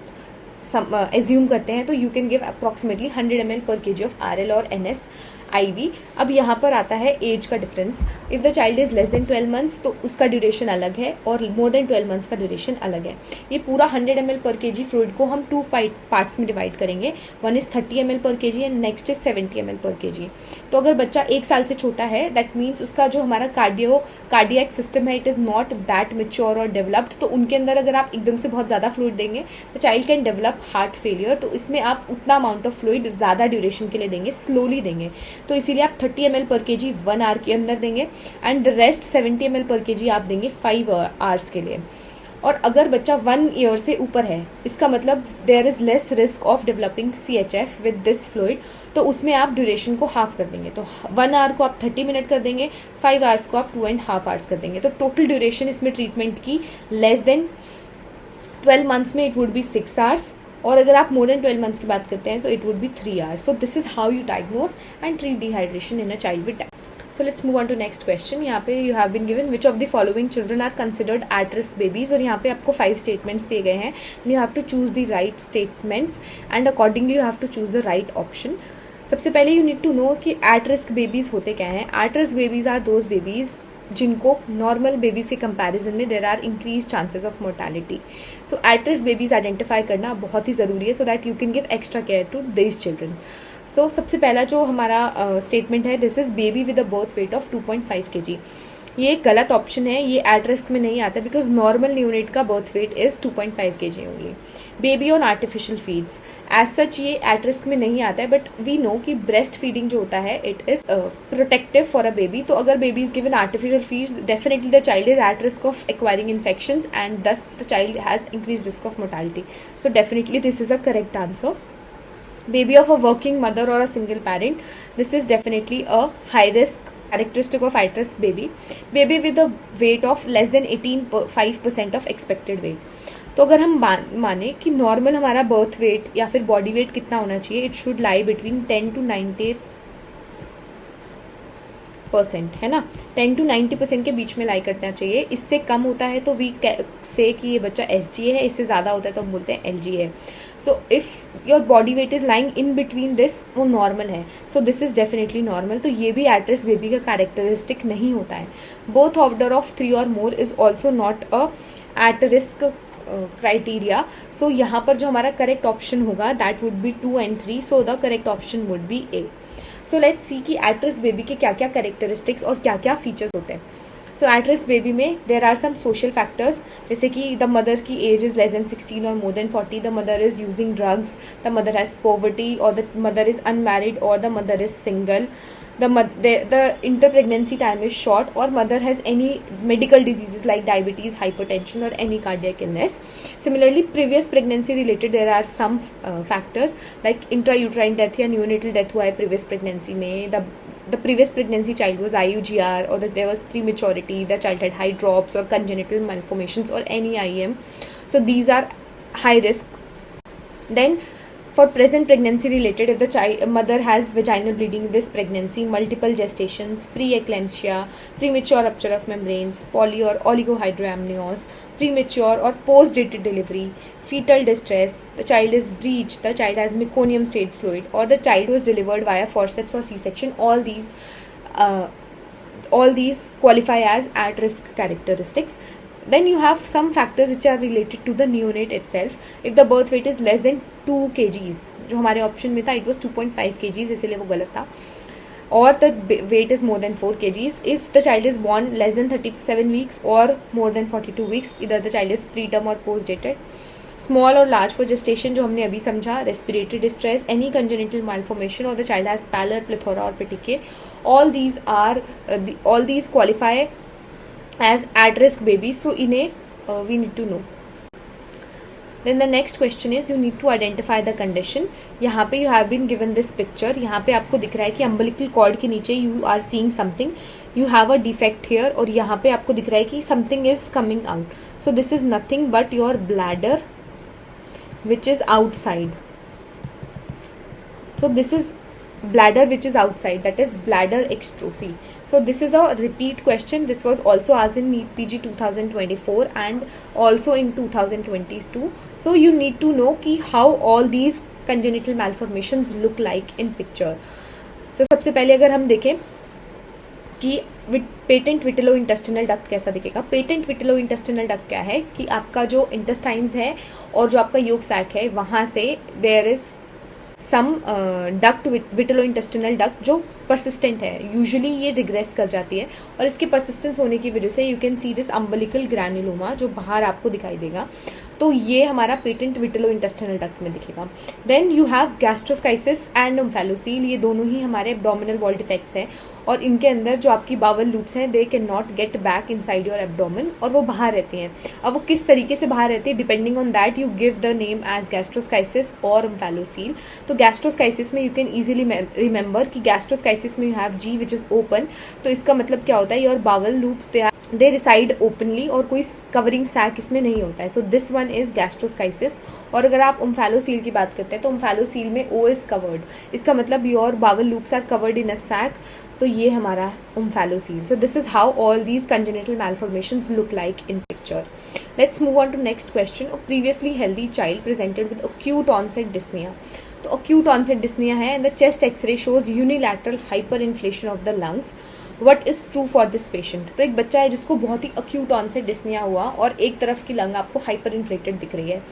एज्यूम करते हैं, तो you can give approximately 100 ml per kg of RL और NS IV. अब यहाँ पर आता है एज का difference. If the child is less then 12 months तो उसका ड्यूरेशन अलग है और मोर देन 12 months का ड्यूरेशन अलग है. ये पूरा 100 ml पर kg फ्लूइड को हम 2 पार्ट्स में डिवाइड करेंगे. One is 30 ml per kg and next is 70 ml per kg. तो अगर बच्चा 1 साल से छोटा है दैट मीन्स उसका जो हमारा कार्डियक सिस्टम है it is not that mature और डेवलप्ड. तो उनके अंदर अगर आप एकदम से बहुत ज़्यादा फ्लूइड देंगे the child can develop heart failure. तो इसमें आप उतना अमाउंट ऑफ फ्लूइड ज़्यादा ड्यूरेशन के लिए देंगे, स्लोली देंगे. तो इसीलिए आप 30 ml पर kg 1 hour के अंदर देंगे and the rest 70 ml per kg आप देंगे 5 hours के लिए. और अगर बच्चा 1 year से ऊपर है, इसका मतलब there is less risk of developing CHF with this fluid, तो उसमें आप ड्यूरेशन को हाफ कर देंगे. तो 1 hour को आप 30 minute कर देंगे, 5 hours को आप 2.5 hours कर देंगे. तो टोटल ड्यूरेशन इसमें ट्रीटमेंट की लेस देन 12 months में इट वुड बी 6 hours, और अगर आप मोर देन 12 months की बात करते हैं so it would be 3 hours. So this is how you diagnose and treat dehydration in a child with. So let's move on to next question. यहाँ पे you have been given which of the following children are considered at risk babies, और यहाँ पे आपको 5 statements दिए गए हैं. You have to choose the right statements and accordingly you have to choose the right option. सबसे पहले you need to know कि एट रिस्क बेबीज़ होते क्या हैं. At risk babies are those babies जिनको नॉर्मल बेबीज़ के comparison में there are increase chances of mortality. So at risk babies identify करना बहुत ही ज़रूरी है so that you can give extra care to this children. So सबसे पहला जो हमारा स्टेटमेंट है, this is baby with a birth weight of 2.5 kg. ये एक गलत ऑप्शन है, ये एट रिस्क में नहीं आता बिकॉज नॉर्मल न्यूनेट का birth weight is 2.5 kg only. Baby on artificial feeds as such ये एट रिस्क में नहीं आता है, बट वी नो कि ब्रेस्ट फीडिंग जो होता है it is protective for a baby. तो अगर baby is given artificial feeds definitely the child is at risk of acquiring infections and thus the child has increase risk of mortality. So definitely this is a correct answer. Baby of a working mother or a single parent, this is definitely a high risk characteristic of at risk baby. Baby with a weight of less than 18.5% of expected weight. तो अगर हम माने कि normal हमारा birth weight या फिर body weight कितना होना चाहिए, it should lie between 10 to 90% है ना, 10 to 90% के बीच में लाई करना चाहिए. इससे कम होता है तो वी से कि ये बच्चा SGA है, इससे ज़्यादा होता है तो हम बोलते हैं LGA है. So if your body weight is lying in between this, वो नॉर्मल है. So this is definitely normal. तो ये भी एट रिस्क बेबी का कैरेक्टरिस्टिक नहीं होता है. Birth order of 3 or more is also not a at risk criteria. So यहाँ पर जो हमारा करेक्ट ऑप्शन होगा that would be 2 and 3. So the correct option would be A. So let's see कि एट रिस्क बेबी के क्या क्या characteristics और क्या क्या फीचर्स होते हैं. सो एट रिस्क बेबी में there are some social factors, जैसे कि द मदर की एज इज़ लेस देन 16 और more than 40, the mother is using drugs, the mother has poverty, और द मदर इज़ अनमैरिड, और the mother is single, the inter-pregnancy time is short, or mother has any medical diseases like diabetes, hypertension, or any cardiac illness. Similarly, previous pregnancy related there are some factors like intrauterine death या neonatal death हुआ है previous pregnancy में, the previous pregnancy child was IUGR, or that there was prematurity, the child had high drops or congenital malformations or any IM. So these are high risk. Then for present pregnancy related, if the mother has vaginal bleeding in this pregnancy, multiple gestations, preeclampsia, premature rupture of membranes, poly or oligohydramnios, premature or post-dated delivery, fetal distress, the child is breached, the child has meconium state fluid, or the child was delivered via forceps or C-section, all these qualify as at-risk characteristics. Then you have some factors which are related to the neonate itself. If the birth weight is less than 2 kgs, जो हमारे option में था it was 2.5 kgs, इसलिए वो गलत था, or the weight is more than 4 kgs. If the child is born less than 37 weeks or more than 42 weeks, either the child is preterm or post-dated. Small or large for gestation, जो हमने अभी समझा, respiratory distress, any congenital malformation, or the child has pallor, plethora or petechiae. All these qualify as at-risk babies, so इन्हें we need to know. Then the next question is you need to identify the condition. यहाँ पे you have been given this picture. यहाँ पे आपको दिख रहा है कि umbilical cord के नीचे you are seeing something. You have a defect here, और यहाँ पे आपको दिख रहा है कि something is coming out. So this is nothing but your bladder which is outside. So this is bladder which is outside, that is bladder extrophy. So this is a repeat question. This was also asked in NEET PG 2024 and also in 2022. So you need to know कि how all these congenital malformations look like in picture. So सबसे पहले अगर हम देखें कि patent विटेलो intestinal duct कैसा दिखेगा. Patent विटेलो intestinal duct क्या है कि आपका जो इंटेस्टाइन्स है और जो आपका योग सैक है वहाँ से there is some duct vitello intestinal duct जो परसिस्टेंट है. यूजुअली ये रिग्रेस कर जाती है, और इसके परसिस्टेंस होने की वजह से you can see this umbilical granuloma जो बाहर आपको दिखाई देगा. तो ये हमारा पेटेंट विटेलो इंटेस्टिनल डक्ट में दिखेगा. Then you have gastroschisis and omphalocele. ये दोनों ही हमारे एब्डोमिनल वॉल डिफेक्ट्स हैं, और इनके अंदर जो आपकी बावल लूप्स हैं they can not get back inside your abdomen, और वो बाहर रहती हैं. अब वो किस तरीके से बाहर रहती है, depending on that you give the name as gastroschisis और ओम्फेलोसील. तो गैस्ट्रोस्काइसिस में यू कैन ईजिली रिमेंबर कि गैस्ट्रोस्काइसिस में you have G which is open. तो इसका मतलब क्या होता है, your bowel loops they reside openly, और कोई कवरिंग सैक इसमें नहीं होता है. So this one is gastroschisis. और अगर आप ओम्फेलोसील की बात करते हैं तो ओम्फेलोसील में ओ इज कवर्ड. इसका मतलब your bowel loops are covered in a sac. तो ये हमारा omphalocele. So this is how all these congenital malformations look like in picture. Let's move on to next question. Previously healthy child presented with acute onset dyspnea. तो acute onset dyspnea है, and the chest x-ray shows unilateral hyperinflation of the lungs. What is true for this patient? तो एक बच्चा है जिसको बहुत ही acute onset dyspnea हुआ और एक तरफ की लंग आपको हाइपर इन्फ्लेटेड दिख रही है.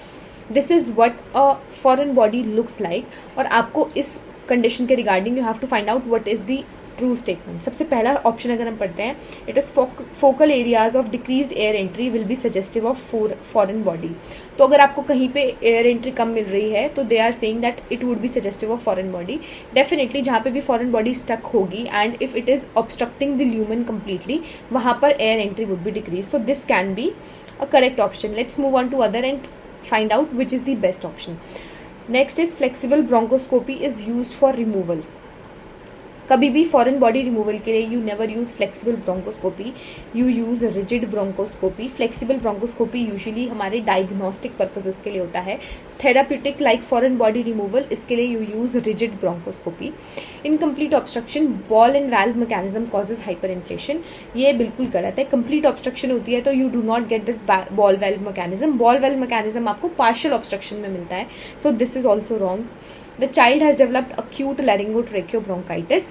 This is what a foreign body looks like. और आपको इस कंडीशन के regarding you have to find out what is the true statement. सबसे पहला ऑप्शन अगर हम पढ़ते हैं, it is focal areas of decreased air entry will be suggestive of foreign body. तो अगर आपको कहीं पे एयर एंट्री कम मिल रही है तो they are saying that it would be suggestive of foreign body. Definitely जहाँ पे भी फॉरेन बॉडी स्टक होगी and if it is obstructing the lumen completely, वहाँ पर air entry would be decrease. So this can be a correct option. Let's move on to other and find out which is the best option. Next is flexible bronchoscopy is used for removal. कभी भी foreign body removal के लिए you never use flexible bronchoscopy, you use rigid bronchoscopy. Flexible bronchoscopy usually हमारे diagnostic purposes के लिए होता है. Therapeutic like foreign body removal, इसके लिए you use rigid bronchoscopy. Incomplete obstruction ball and valve mechanism causes hyper inflation. ये बिल्कुल गलत है. कंप्लीट ऑब्स्ट्रक्शन होती है तो you do not get this ball valve mechanism. Ball valve mechanism आपको पार्शियल ऑब्स्ट्रक्शन में मिलता है. So this is also wrong. The child has developed acute laryngotracheobronchitis.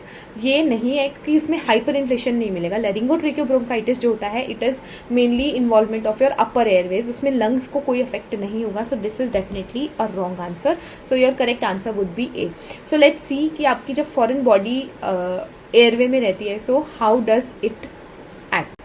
ये नहीं है क्योंकि उसमें हाइपर इन्फ्लेशन नहीं मिलेगा. लैरिंगोट्रेकियोब्रोंकाइटिस जो होता है it is mainly involvement of your upper Airways. उसमें लंग्स को कोई इफेक्ट नहीं होगा. सो this is definitely a wrong answer. So your correct answer would B A. So let's see कि आपकी जब फॉरेन बॉडी एयरवे में रहती है, so how does it act.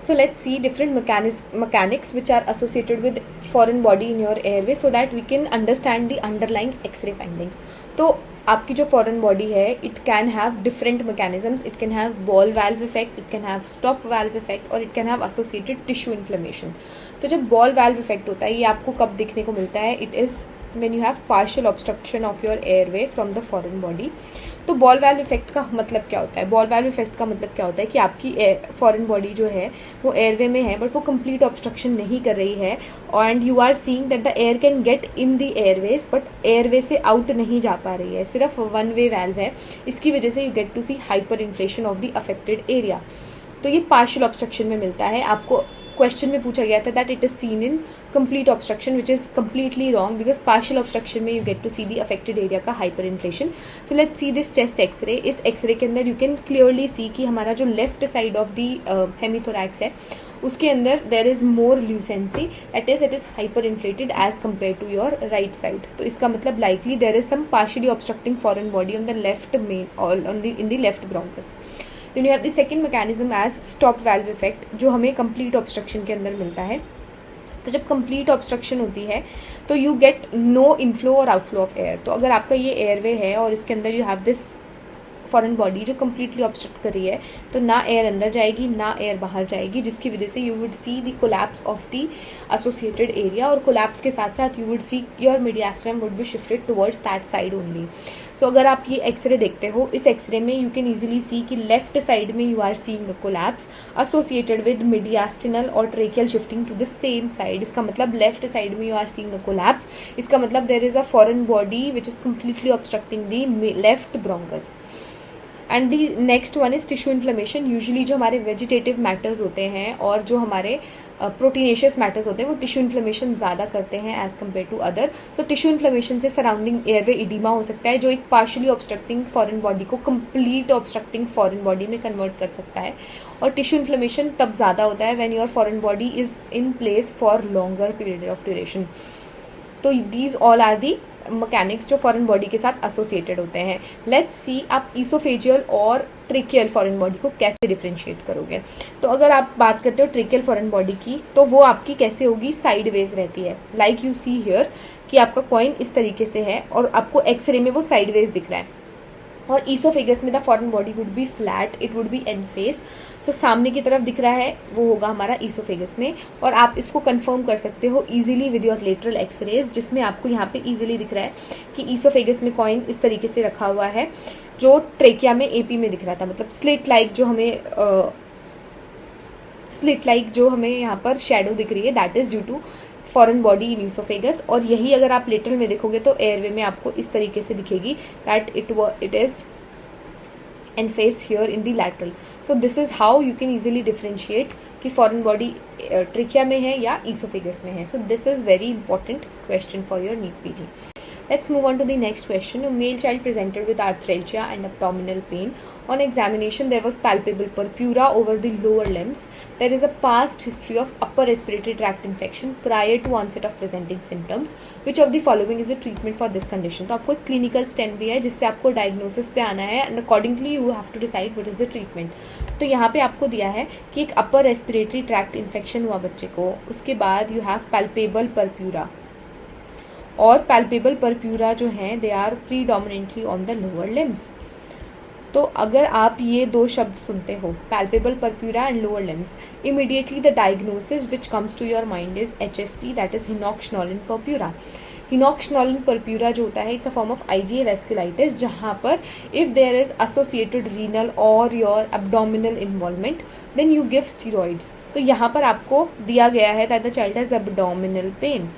So let's see different mechanics which are associated with foreign body in your airway so that we can understand the underlying X-ray findings. तो आपकी जो foreign body है, it can have different mechanisms. It can have ball valve effect, it can have stop valve effect, और it can have associated tissue inflammation. तो जब ball valve effect होता है, ये आपको कब दिखने को मिलता है? It is when you have partial obstruction of your airway from the foreign body. तो बॉल वैल्व इफेक्ट का मतलब क्या होता है? बॉल वैल्व इफेक्ट का मतलब क्या होता है कि आपकी फॉरेन बॉडी जो है वो एयरवे में है बट वो कंप्लीट ऑब्स्ट्रक्शन नहीं कर रही है, and you are seeing that the air can get in the airways but airway से आउट नहीं जा पा रही है, सिर्फ वन वे वैल्व है. इसकी वजह से you get to see hyper inflation of the affected area. तो ये पार्शियल ऑब्स्ट्रक्शन में मिलता है. आपको क्वेश्चन में पूछा गया था that it is seen in complete obstruction, which is completely wrong because partial obstruction में you get to see the affected area का hyper inflation. So let's see this chest x ray. इस एक्सरे के अंदर you can clearly see कि हमारा जो left side of the hemithorax है उसके अंदर there is more lucency, that is it is hyper inflated as compare to your right side. तो इसका मतलब likely there is some partially obstructing foreign body on the left main और in the left bronchus. Then you have the second mechanism as stop valve effect, जो हमें complete obstruction के अंदर मिलता है. तो जब complete obstruction होती है तो you get no inflow और outflow of air. तो अगर आपका ये airway है और इसके अंदर you have this foreign body जो कम्प्लीटली ऑब्स्ट्रक्ट कर रही है, तो ना एयर अंदर जाएगी ना एयर बाहर जाएगी, जिसकी वजह से you would see the collapse of the associated area, और कोलैप्स के साथ साथ you would see your mediastinum would be shifted towards that side only. So अगर आप ये एक्सरे देखते हो, इस एक्सरे में यू कैन ईजिली सी कि लेफ्ट साइड में you are seeing a collapse associated with mediastinal और tracheal shifting to the same side. इसका मतलब लेफ्ट साइड में you are seeing a collapse. इसका मतलब there is a foreign body which is completely obstructing the left bronchus. And the next one is tissue inflammation. Usually जो हमारे vegetative matters होते हैं और जो हमारे प्रोटीनेशियस मैटर्स होते हैं वो टिश्यू इन्फ्लेमेशन ज़्यादा करते हैं as compare to other. So tissue inflammation से सराउंडिंग एयरवे इडीमा हो सकता है, जो एक पार्शियली ऑब्स्ट्रक्टिंग फॉरेन बॉडी को कंप्लीट ऑब्स्ट्रक्टिंग फॉरेन बॉडी में कन्वर्ट कर सकता है. और टिश्यू इन्फ्लेमेशन तब ज़्यादा होता है when your foreign body is in place for longer period of duration. तो these all are the mechanics जो फॉरेन बॉडी के साथ एसोसिएटेड होते हैं. लेट्स सी आप ईसोफेजियल और ट्रेकियल फॉरेन बॉडी को कैसे डिफ्रेंशिएट करोगे. तो अगर आप बात करते हो ट्रेकियल फॉरेन बॉडी की, तो वो आपकी कैसे होगी? साइडवेज रहती है. लाइक यू सी हियर कि आपका कॉइन इस तरीके से है और आपको एक्सरे में वो साइडवेज दिख रहा है. और ईसोफेगस में the foreign body would be flat, it would be en face. So सामने की तरफ दिख रहा है वो होगा हमारा ईसोफेगस में. और आप इसको कंफर्म कर सकते हो easily with your lateral X-rays, जिसमें आपको यहाँ पे इजीली दिख रहा है कि ईसोफेगस में कॉइन इस तरीके से रखा हुआ है, जो ट्रेकिया में एपी में दिख रहा था. मतलब स्लिट लाइक जो हमें यहाँ पर शेडो दिख रही है, that is due to foreign body in oesophagus. और यही अगर आप लेटरल में देखोगे तो एयरवे में आपको इस तरीके से दिखेगी that it is en face here in the lateral. So this is how you can easily differentiate कि फॉरेन बॉडी ट्रिकिया में है या ईसोफेगस में है. So this is very important question for your NEET PG. Let's move on to the next question. A male child presented with arthralgia and abdominal pain. On examination, there was palpable purpura over the lower limbs. There is a past history of upper respiratory tract infection prior to onset of presenting symptoms. Which of the following is the treatment for this condition? तो आपको एक clinical stem दिया है जिससे आपको diagnosis पे आना है and accordingly you have to decide what is the treatment. तो यहाँ पे आपको दिया है कि एक upper respiratory tract infection हुआ बच्चे को, उसके बाद you have palpable purpura. और पैल्पेबल परप्यूरा जो हैं they are predominantly on the lower limbs. तो अगर आप ये दो शब्द सुनते हो, palpable purpura and lower limbs, immediately the diagnosis which comes to your mind is HSP, that is Henoch Schonlein purpura. Henoch Schonlein purpura जो होता है it's a form of IgA vasculitis, जहाँ पर if there is associated renal और your abdominal involvement then you give steroids. तो यहाँ पर आपको दिया गया है that the child has abdominal pain.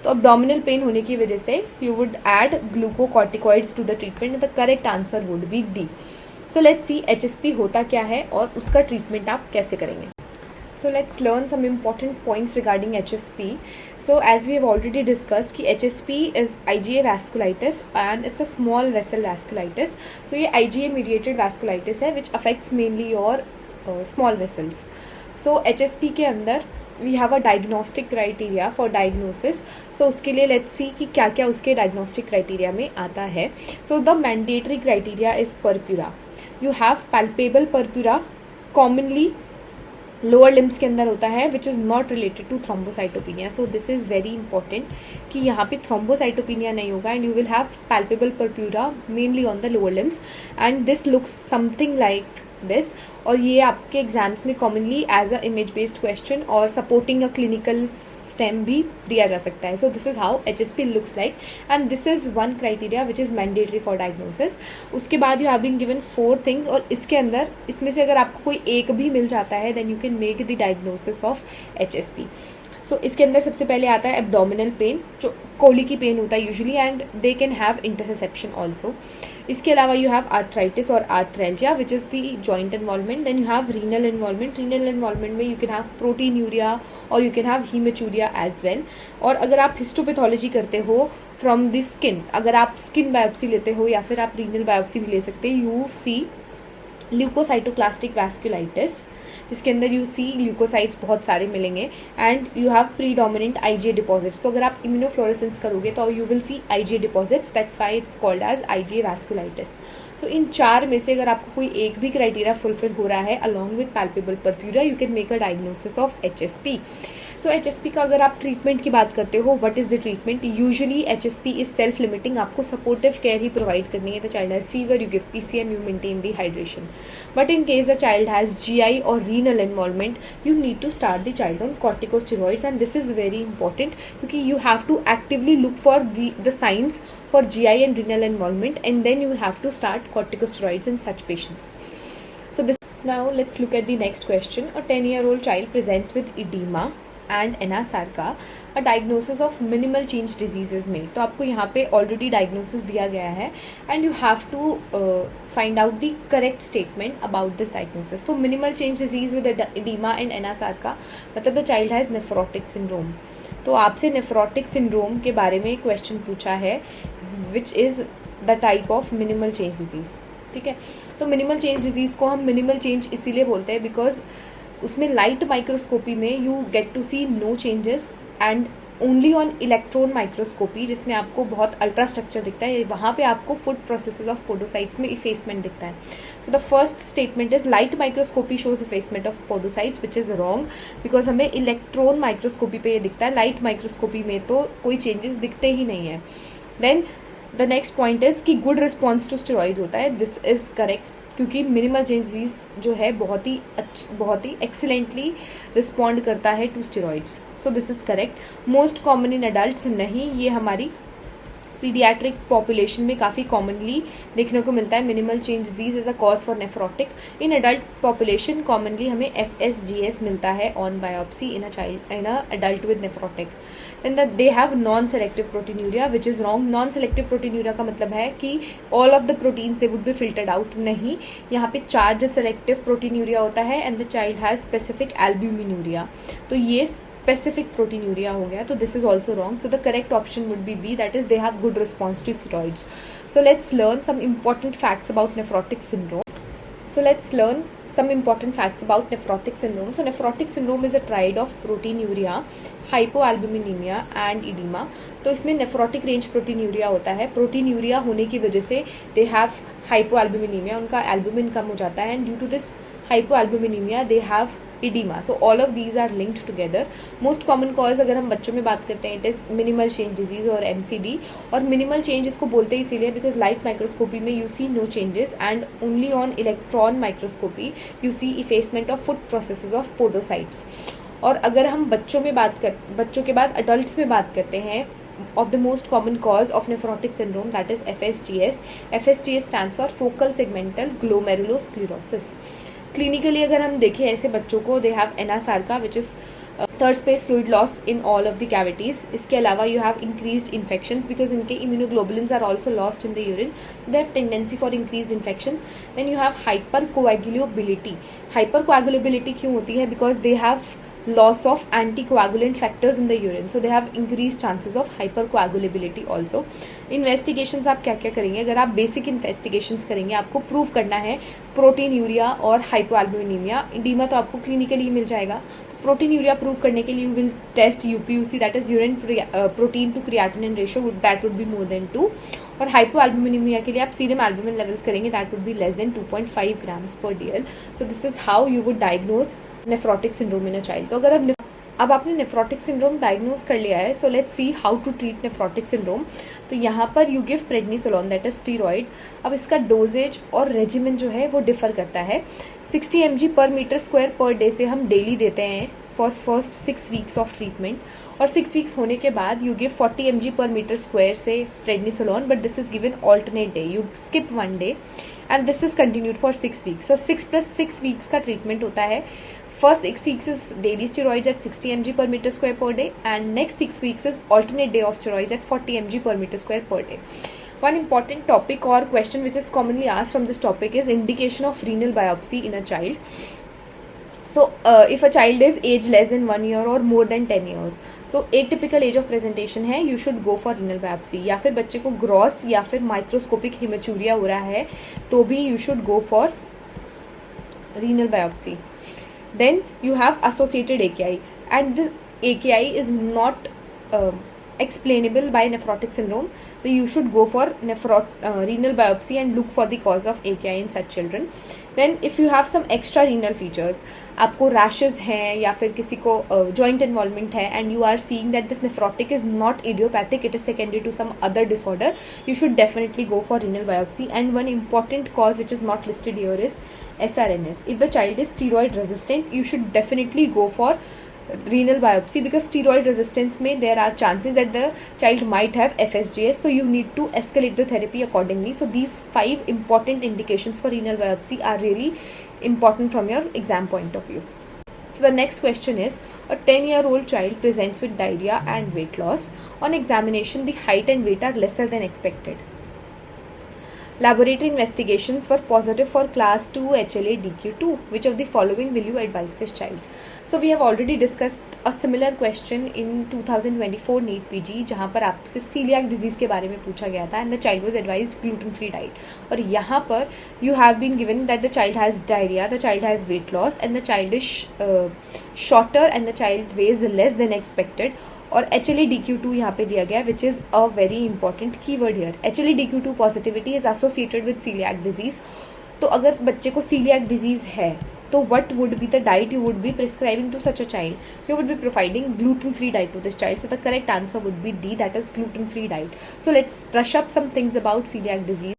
तो अब्डोमिनल पेन होने की वजह से you would add glucocorticoids to the treatment. The correct answer would be D. So let's see HSP होता क्या है और उसका ट्रीटमेंट आप कैसे करेंगे. So let's learn some important points regarding HSP. So as we have already discussed कि HSP is IgA vasculitis and it's a small vessel vasculitis. So ये IgA mediated vasculitis है which affects mainly your small vessels. So HSP के अंदर we have a diagnostic criteria for diagnosis. So उसके लिए let's see कि क्या क्या उसके डायग्नोस्टिक क्राइटेरिया में आता है. So the mandatory criteria is purpura. You have palpable purpura. Commonly lower limbs के अंदर होता है which is not related to thrombocytopenia. So this is very important कि यहाँ पे थ्रोम्बोसाइटोपिनिया नहीं होगा and you will have palpable purpura mainly on the lower limbs and this looks something like this. और ये आपके एग्जाम्स में commonly as a image based question और सपोर्टिंग अ क्लिनिकल स्टेम भी दिया जा सकता है. So this is how HSP looks like and this is one criteria which is mandatory for diagnosis. उसके बाद you have been given 4 things और इसके अंदर इसमें से अगर आपको कोई एक भी मिल जाता है then you can make the diagnosis of HSP. सो इसके अंदर सबसे पहले आता है एब्डोमिनल पेन, जो कोली की पेन होता है usually and they can have intussusception also. इसके अलावा यू हैव आर्थराइटिस और arthralgia which is the joint involvement. Then you have renal involvement. Renal involvement में यू कैन हैव प्रोटीनूरिया और you can have haematuria as well. और अगर आप histopathology करते हो फ्रॉम द स्किन, अगर आप स्किन बायोप्सी लेते हो या फिर आप रीनल बायोप्सी भी ले सकते हैं, यू सी ल्यूकोसाइटोक्लास्टिक वैस्कुलाइटिस जिसके अंदर यू सी ल्यूकोसाइट्स बहुत सारे मिलेंगे and you have predominant IgA deposits. तो अगर आप इम्यूनोफ्लोरेसेंस करोगे तो you will see IgA deposits, that's why it's called as IgA vasculitis. So in 4 में से अगर आपको कोई एक भी क्राइटेरिया फुलफिल हो रहा है along with palpable purpura you can make a diagnosis of HSP. So HSP का अगर आप ट्रीटमेंट की बात करते हो, what is the treatment? Usually HSP is self limiting. आपको सपोर्टिव केयर ही प्रोवाइड करनी है. The child has fever, you give PCM, you maintain the hydration. But in case the child has GI और renal involvement you need to start the child on corticosteroids and this is very important क्योंकि you have to actively look for the signs for GI and renal involvement and then you have to start corticosteroids in such patients. So this, now let's look at the next question. A 10-year-old child presents with edema and anasarca, a diagnosis of minimal change disease is made. तो आपको यहाँ पे already diagnosis दिया गया है and you have to find out the correct statement about this diagnosis. तो minimal change disease with edema and anasarca मतलब the child has nephrotic syndrome. तो आपसे nephrotic syndrome के बारे में क्वेश्चन पूछा है which is the type of minimal change disease. ठीक है, तो मिनिमल चेंज डिजीज़ को हम मिनिमल चेंज इसीलिए बोलते हैं बिकॉज उसमें लाइट माइक्रोस्कोपी में you get to see no changes and only on electron microscopy जिसमें आपको बहुत अल्ट्रा स्ट्रक्चर दिखता है, वहाँ पे आपको फूड प्रोसेसेस ऑफ पोडोसाइट्स में इफेसमेंट दिखता है. So the first statement is light microscopy shows effacement of podocytes which is wrong because हमें इलेक्ट्रॉन माइक्रोस्कोपी पे ये दिखता है, लाइट माइक्रोस्कोपी में तो कोई चेंजेस दिखते ही नहीं है. Then the next point is कि गुड रिस्पॉन्स टू स्टेरॉइड्स होता है. दिस इज़ करेक्ट क्योंकि मिनिमल चेंज डिजीज़ जो है बहुत ही एक्सीलेंटली रिस्पॉन्ड करता है to steroids. So this is correct. Most common in adults नहीं, ये हमारी पीडियाट्रिक पॉपुलेशन में काफ़ी कॉमनली देखने को मिलता है. Minimal change disease is a cause for nephrotic. In adult population commonly हमें FSGS मिलता है on biopsy in a adult with nephrotic. Then they have non selective proteinuria which is wrong. Non selective proteinuria का मतलब है कि all of the proteins they would be filtered out. नहीं, यहाँ पे चार्ज सेलेक्टिव प्रोटीन्यूरिया होता है and the child has specific albuminuria. तो ये specific proteinuria हो गया, तो this is also wrong. So the correct option would be B, that is they have good response to steroids. So let's learn some important facts about nephrotic syndrome. So nephrotic syndrome is a triad of proteinuria, hypoalbuminemia and edema. तो इसमें nephrotic range proteinuria होता है. Proteinuria होने की वजह से they have हाइपोएल्बुमिनीमिया, उनका albumin कम हो जाता है and due to this hypoalbuminaemia they have edema. So all of these are linked together. Most common cause अगर हम बच्चों में बात करते हैं it is minimal change disease और MCD. और मिनिमल चेंज इसको बोलते हैं इसीलिए बिकॉज लाइट माइक्रोस्कोपी में you see no changes and only on electron microscopy you see effacement of foot processes of podocytes. और अगर हम बच्चों के बाद अडल्ट्स में बात करते हैं of the most common cause of nephrotic syndrome, that is FSGS. FSGS stands for focal segmental glomerulosclerosis. Clinically अगर हम देखें ऐसे बच्चों को they have anasarca which is third space fluid loss in all of the cavities. इसके अलावा you have increased infections because इनके immunoglobulins are also lost in the urine, so they have tendency for increased infections. Then you have hypercoagulability. Hypercoagulability क्यों होती है? Because they have loss of anticoagulant factors in the urine, so they have increased chances of hypercoagulability also. Investigations आप क्या क्या करेंगे? अगर आप basic investigations करेंगे, आपको प्रूव करना है प्रोटीन्यूरिया और हाइपोएल्बुमिनीमिया. एडीमा तो आपको क्लिनिकली मिल जाएगा. प्रोटीन्यूरिया प्रूव करने के लिए you will test UPUC, that is urine protein to creatinine ratio, that would be more than 2. और हाइपोएल्बुमिनेमिया के लिए आप सीरम एल्बुमिन लेवल्स करेंगे, that would be less than 2.5 grams per DL. So this is how you would diagnose nephrotic syndrome in a child. तो अगर अब आपने nephrotic syndrome diagnose कर लिया है, so let's see how to treat nephrotic syndrome. तो यहाँ पर you give prednisolone, that is steroid. अब इसका डोजेज और रेजिमेन जो है वो डिफर करता है. 60 mg पर मीटर स्क्वायर पर डे से हम डेली देते हैं for first 6 weeks of treatment, और 6 वीक्स होने के बाद यू गिव 40 mg पर मीटर स्क्वायर से prednisolone, but this is given alternate day. You skip 1 day and this is continued for 6 weeks. So 6 + 6 weeks का ट्रीटमेंट होता है. First 6 weeks is daily steroids at 60 mg per meter square per day, and next 6 weeks is alternate day of steroids at 40 mg per meter square per day. One important topic or question which is commonly asked from this topic is indication of renal biopsy in a child. So if a child is age less than 1 year or more than 10 years, so atypical age of presentation है, you should go for renal biopsy. या फिर बच्चे को gross या फिर microscopic haematuria हो रहा है तो भी you should go for renal biopsy. Then you have associated AKI, and this AKI is not explainable by nephrotic syndrome, so you should go for renal biopsy and look for the cause of AKI in such children. Then if you have some extra renal features, आपको rashes हैं या फिर किसी को joint involvement है, and you are seeing that this nephrotic is not idiopathic, it is secondary to some other disorder, you should definitely go for renal biopsy. And one important cause which is not listed here is SRNS. If the child is steroid resistant, you should definitely go for renal biopsy, because steroid resistance में there are chances that the child might have FSGS, so you need to escalate the therapy accordingly. So these 5 important indications for renal biopsy are really important from your exam point of view. So the next question is, a 10-year-old child presents with diarrhea and weight loss. On examination, the height and weight are lesser than expected. Laboratory investigations were positive for class 2 HLA-DQ2. Which of the following will you advise this child? So we have already discussed a similar question in 2024 NEET PG, जहाँ पर आपसे celiac disease के बारे में पूछा गया था, and the child was advised gluten-free diet. और यहाँ पर you have been given that the child has diarrhea, the child has weight loss, and the child is shorter and the child weighs less than expected. और HLA-DQ2 यहाँ पे दिया गया, which is a very important keyword here. HLA-DQ2 positivity is associated with coeliac disease. तो अगर बच्चे को coeliac disease है, तो what would be the diet you would be prescribing to such a child? You would be providing gluten-free diet to this child. So the correct answer would be D, that is gluten-free diet. So let's brush up some things about celiac disease.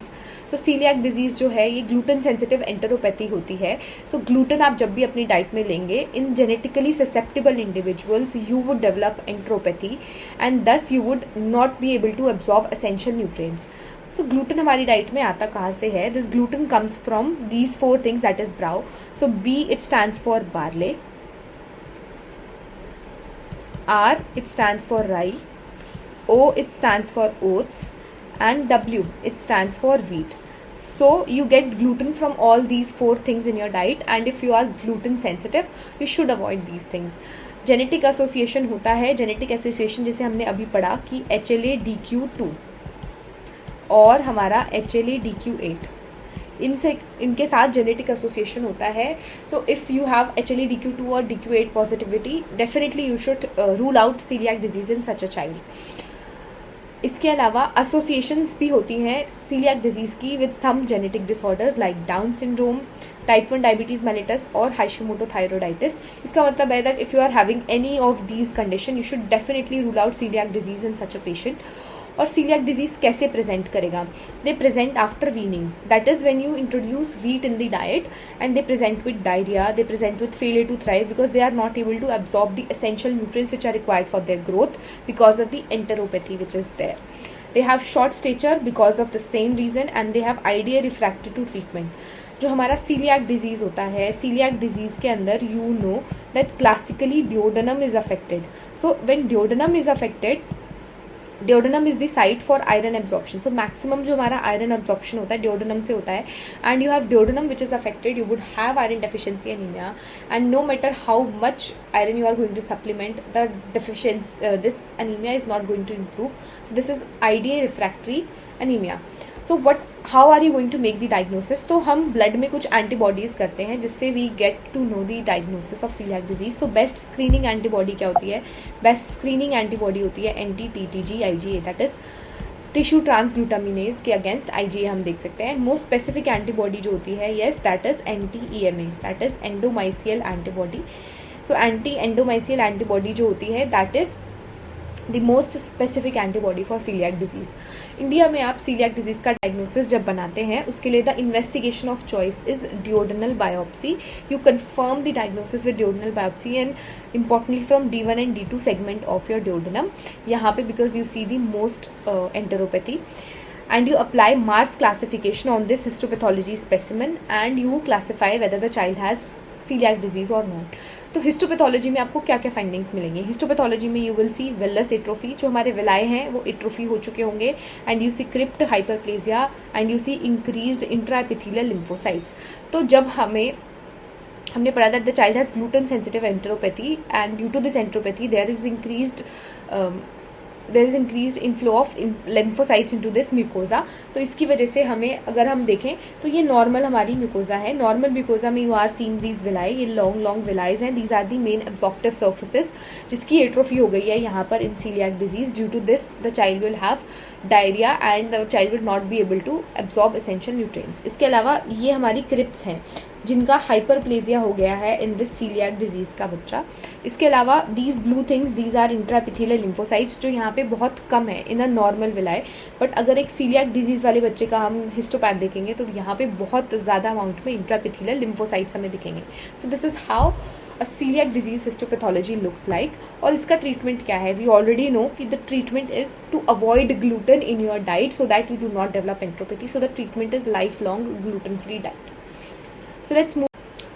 तो coeliac disease जो है ये gluten sensitive enteropathy होती है. सो gluten आप जब भी अपनी डाइट में लेंगे, in genetically susceptible individuals you would develop enteropathy, and thus you would not be able to absorb essential nutrients. So gluten हमारी डाइट में आता कहाँ से है? This gluten comes from these 4 things, that is ब्राउ. So B, it stands for barley. R, it stands for rye. O, it stands for oats. And W, it stands for wheat. So you get gluten from all these 4 things in your diet, and if you are gluten sensitive, you should avoid these things. Genetic association होता है. Genetic association जैसे हमने अभी पढ़ा कि HLA-DQ2 और हमारा HLA-DQ8, इनके साथ जेनेटिक एसोसिएशन होता है. So if you have HLA-DQ2 और DQ8 positivity, definitely you should rule out coeliac disease in such a child. इसके अलावा एसोसिएशंस भी होती हैं सीलियाक डिजीज़ की with some genetic disorders like Down syndrome, type 1 diabetes mellitus और Hashimoto thyroiditis. इसका मतलब है that if you are having any of these condition, you should definitely rule out coeliac disease in such a patient. और coeliac disease कैसे present करेगा? They present after weaning, that is when you introduce wheat in the diet, and they present with diarrhoea, they present with failure to thrive because they are not able to absorb the essential nutrients which are required for their growth because of the enteropathy which is there. They have short stature because of the same reason, and they have IDA refractory to treatment. जो हमारा coeliac disease होता है, coeliac disease के अंदर you know that classically duodenum is affected. So when duodenum is affected, duodenum is the site for iron absorption. So maximum जो हमारा iron absorption होता है ड्योडेनम से होता है, and you have duodenum which is affected, you would have iron deficiency anaemia, and no matter how much iron you are going to supplement, the deficiency this anemia is not going to improve. So this is IDA refractory anemia. So how are you going to make the diagnosis? तो हम blood में कुछ antibodies करते हैं जिससे we get to know the diagnosis of coeliac disease. तो best screening antibody क्या होती है? बेस्ट स्क्रीनिंग एंटीबॉडी होती है NT-TTG IgA, that is tissue transglutaminase के अगेंस्ट IgA हम देख सकते हैं। मोस्ट स्पेसिफिक एंटीबॉडी जो होती है, yes, that is anti-EMA, that is endomysial antibody. So anti endomysial antibody जो होती है that is the most specific antibody for coeliac disease. India में आप सीलियाक डिजीज़ का डायग्नोसिस जब बनाते हैं उसके लिए the investigation of choice is duodenal biopsy. You confirm the diagnosis with duodenal biopsy and importantly from D1 and D2 segment of your duodenum. यहाँ पे because you see the most enteropathy and you apply Mars classification on this histopathology specimen and you classify whether the child has celiac disease or not. तो histopathology में आपको क्या क्या findings मिलेंगे? Histopathology में you will see villous atrophy, जो हमारे villi हैं वो एट्रोफी हो चुके होंगे, and you see crypt hyperplasia and you see increased intraepithelial lymphocytes. तो जब हमने पढ़ा that the child has gluten sensitive enteropathy and due to this enteropathy there is increased inflow of lymphocytes into this mucosa. तो इसकी वजह से हमें, अगर हम देखें तो ये नॉर्मल हमारी म्यूकोजा है। नॉर्मल म्यूकोजा में you are seeing these villi, ये लॉन्ग विलाइज हैं, these are the main absorptive surfaces जिसकी एट्रोफी हो गई है यहाँ पर in coeliac disease. Due to this the child will have diarrhoea and the child will not be able to absorb essential nutrients. इसके अलावा ये हमारी क्रिप्ट्स हैं जिनका हाइपरप्लेजिया हो गया है इन दिस सीलियाक डिजीज़ का बच्चा। इसके अलावा these blue things, these are intraepithelial lymphocytes जो यहाँ पे बहुत कम है इन अ नॉर्मल विलाय। बट अगर एक सीलियाक डिजीज़ वाले बच्चे का हम हिस्टोपैथ देखेंगे तो यहाँ पे बहुत ज़्यादा अमाउंट में इंट्राएपिथेलियल लिम्फोसाइट्स हमें दिखेंगे। So this is how a coeliac disease histopathology looks like. और इसका ट्रीटमेंट क्या है? वी ऑलरेडी नो कि the treatment is to avoid gluten in your diet so that you do not develop enteropathy. So the treatment is life long gluten free diet.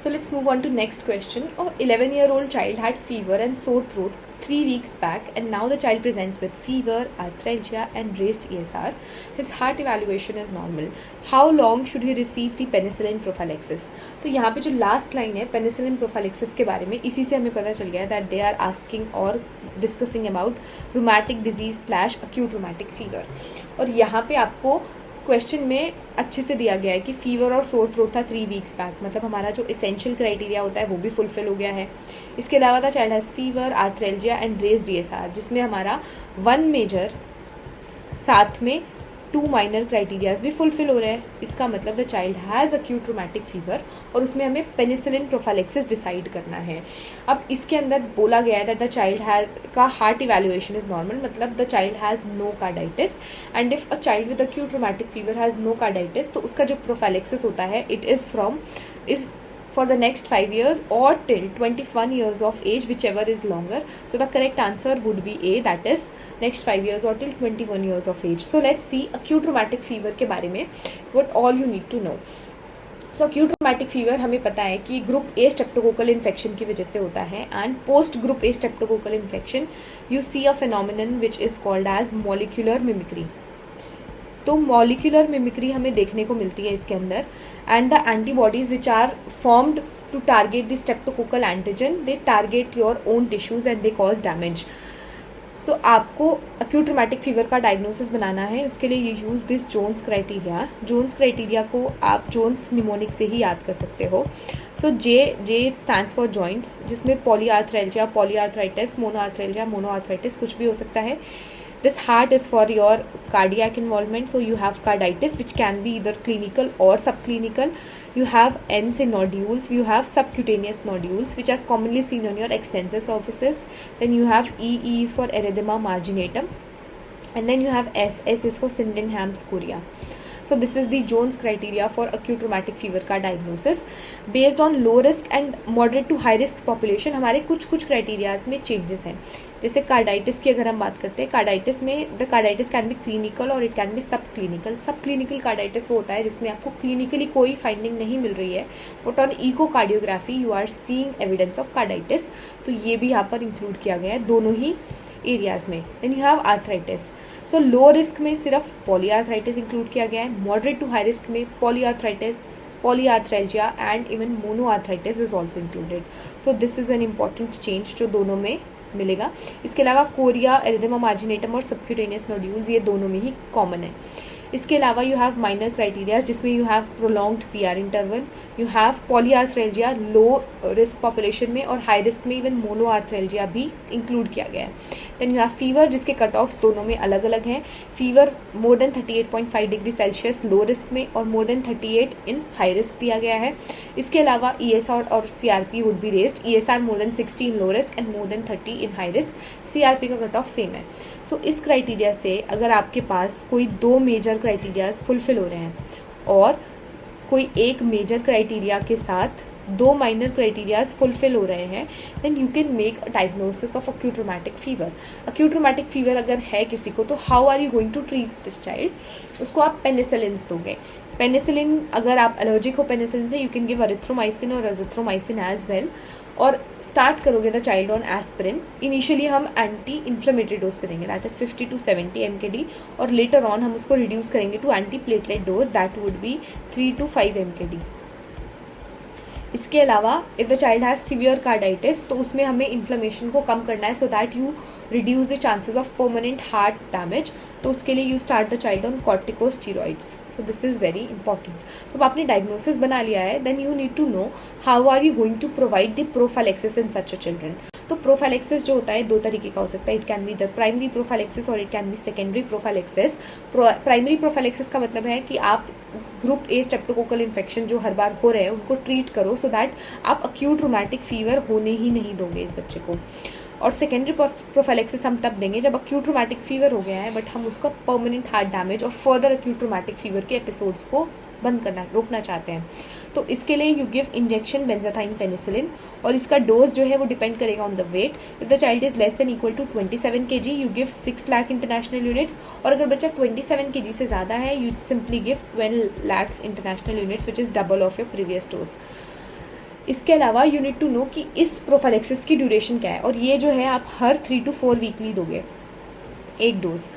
So let's move on to next question. A 11-year-old child had fever and sore throat 3 weeks back, and now the child presents with fever, arthralgia, and raised ESR. His heart evaluation is normal. How long should he receive the penicillin prophylaxis? तो यहाँ पे जो last line है penicillin prophylaxis के बारे में, इसी से हमें पता चल गया दैट दे आर आस्किंग और discussing about rheumatic disease / acute rheumatic fever. और यहाँ पे आपको क्वेश्चन में अच्छे से दिया गया है कि फीवर और सोर थ्रोट था 3 वीक्स बैक, मतलब हमारा जो एसेंशियल क्राइटेरिया होता है वो भी फुलफिल हो गया है। इसके अलावा the child has fever, arthralgia and raised ESR, जिसमें हमारा 1 मेजर साथ में 2 माइनर क्राइटेरियाज भी फुलफिल हो रहे हैं। इसका मतलब the child has acute rheumatic fever और उसमें हमें पेनिसिलिन प्रोफाइलेक्सिस डिसाइड करना है। अब इसके अंदर बोला गया है दैट द चाइल्ड हैज का हार्ट इवैल्यूएशन इज नॉर्मल, मतलब the child has no carditis, and if a child with acute rheumatic fever has no carditis तो उसका जो प्रोफाइलेक्सिस होता है it is for the next 5 years or till 21 years of age, whichever is longer. So the correct answer would be A, that is next 5 years or till 21 years of age. So let's see acute rheumatic fever के बारे में what all you need to know. So acute rheumatic fever हमें पता है कि group A streptococcal infection की वजह से होता है, and post group A streptococcal infection you see a phenomenon which is called as molecular mimicry. तो मॉलिक्यूलर मिमिक्री हमें देखने को मिलती है इसके अंदर, and the antibodies which are formed to target the streptococcal antigen, they target your own tissues and they cause damage. So आपको acute rheumatic fever का डायग्नोसिस बनाना है, उसके लिए you use this Jones criteria. Jones criteria को आप Jones mnemonic से ही याद कर सकते हो। सो जे स्टैंड्स फॉर जॉइंट्स, जिसमें पॉलीआर्थ्रेल्जिया, पॉलीआर्थराइटिस, मोनोआर्थ्रेल्जिया, मोनोआर्थराइटिस कुछ भी हो सकता है। This heart is for your cardiac involvement, so you have carditis which can be either clinical or subclinical. You have N say nodules, you have subcutaneous nodules which are commonly seen on your extensor surfaces. Then you have E is for erythema marginatum, and then you have S is for Sydenham's chorea. So this is the Jones criteria for acute rheumatic fever का diagnosis. Based on low risk and moderate to high risk population हमारे कुछ criterias में changes हैं। जैसे carditis की अगर हम बात करते हैं, कार्डाइटिस में the carditis can be clinical और इट कैन बी सब क्लिनिकल। सब क्लिनिकल कार्डाइटिस वो होता है जिसमें आपको क्लिनिकली कोई फाइंडिंग नहीं मिल रही है, but on echocardiography you are seeing evidence of carditis. तो ये भी यहाँ पर इंक्लूड किया गया है दोनों ही एरियाज में। Then you have arthritis. So low risk में सिर्फ पॉलीआर्थराइटिस इंक्लूड किया गया है, मॉडरेट टू हाई रिस्क में polyarthritis, polyarthralgia and even monoarthritis is also included. So this is an important change जो दोनों में मिलेगा। इसके अलावा कोरिया, एरिथेमा मार्जिनेटम और सबक्यूटेनियस नोड्यूल्स ये दोनों में ही कॉमन है। इसके अलावा यू हैव माइनर क्राइटेरिया जिसमें you have prolonged PR interval, you have polyarthralgia low risk population में, और हाई रिस्क में इवन मोनोआर्थ्रेल्जिया भी इंक्लूड किया गया है। देन यू हैव फीवर जिसके कट ऑफ्स दोनों में अलग अलग हैं. Fever more than 38.5 degree Celsius low risk में और more than 38 in high risk दिया गया है. इसके अलावा ESR और CRP would B raised. ESR more than 60 in low risk and more then 30 in high risk. CRP का कट ऑफ सेम है. सो इस क्राइटेरिया से अगर आपके पास कोई 2 मेजर क्राइटेरियाज फुलफिल हो रहे हैं और कोई एक मेजर क्राइटेरिया के साथ 2 माइनर क्राइटेरियाज फुलफिल हो रहे हैं, then you can make a diagnosis of acute rheumatic fever. Acute rheumatic fever अगर है किसी को तो how are you going to treat this child? उसको आप पेनिसिलिन दोगे. पेनिसिलिन अगर आप एलर्जिक हो पेनिसिलिन से, यू कैन गिव अरिथ्रोमाइसिन और अजिथ्रोमाइसिन एज वेल. और स्टार्ट करोगे the child on aspirin. Initially हम एंटी इन्फ्लेमेटरी डोज पे देंगे, दैट इज 50 to 70 mkd, और लेटर ऑन हम उसको रिड्यूस करेंगे to anti platelet dose, that would be 3 to 5 mkd. इसके अलावा if the child has severe carditis तो उसमें हमें इन्फ्लेमेशन को कम करना है so that you reduce the chances of permanent heart damage. तो उसके लिए you start the child on corticosteroids. So this is very important. तो अब आपने डायग्नोसिस बना लिया है, then you need to know how are you going to provide the prophylaxis in such a children. तो प्रोफाइलेक्सिस जो होता है 2 तरीके का हो सकता है. It can be the primary prophylaxis और it can be secondary prophylaxis. Primary prophylaxis का मतलब है कि आप ग्रुप ए स्ट्रेप्टोकोकल इन्फेक्शन जो हर बार हो रहे हैं उनको ट्रीट करो सो दैट आप अक्यूट रोमैटिक फीवर होने ही नहीं दोगे इस बच्चे को. और सेकेंडरी प्रोफाइलेक्सिस हम तब देंगे जब अक्यूट रोमैटिक फीवर हो गया है बट हम उसका परमानेंट हार्ट डैमेज और फर्दर अक्यूट रोमैटिक फीवर के एपिसोड्स को बंद करना रोकना चाहते हैं. तो इसके लिए you give injection benzathine penicillin और इसका डोज जो है वो डिपेंड करेगा on the weight. If the child is less than equal to 27 kg you give 6 lakh international units, और अगर बच्चा 27 kg से ज़्यादा है you simply give 12 lakhs international units which is double of your previous dose. इसके अलावा you need to know कि इस प्रोफाइलेक्सिस की ड्यूरेशन क्या है, और ये जो है आप हर 3 to 4 वीकली दोगे एक डोज.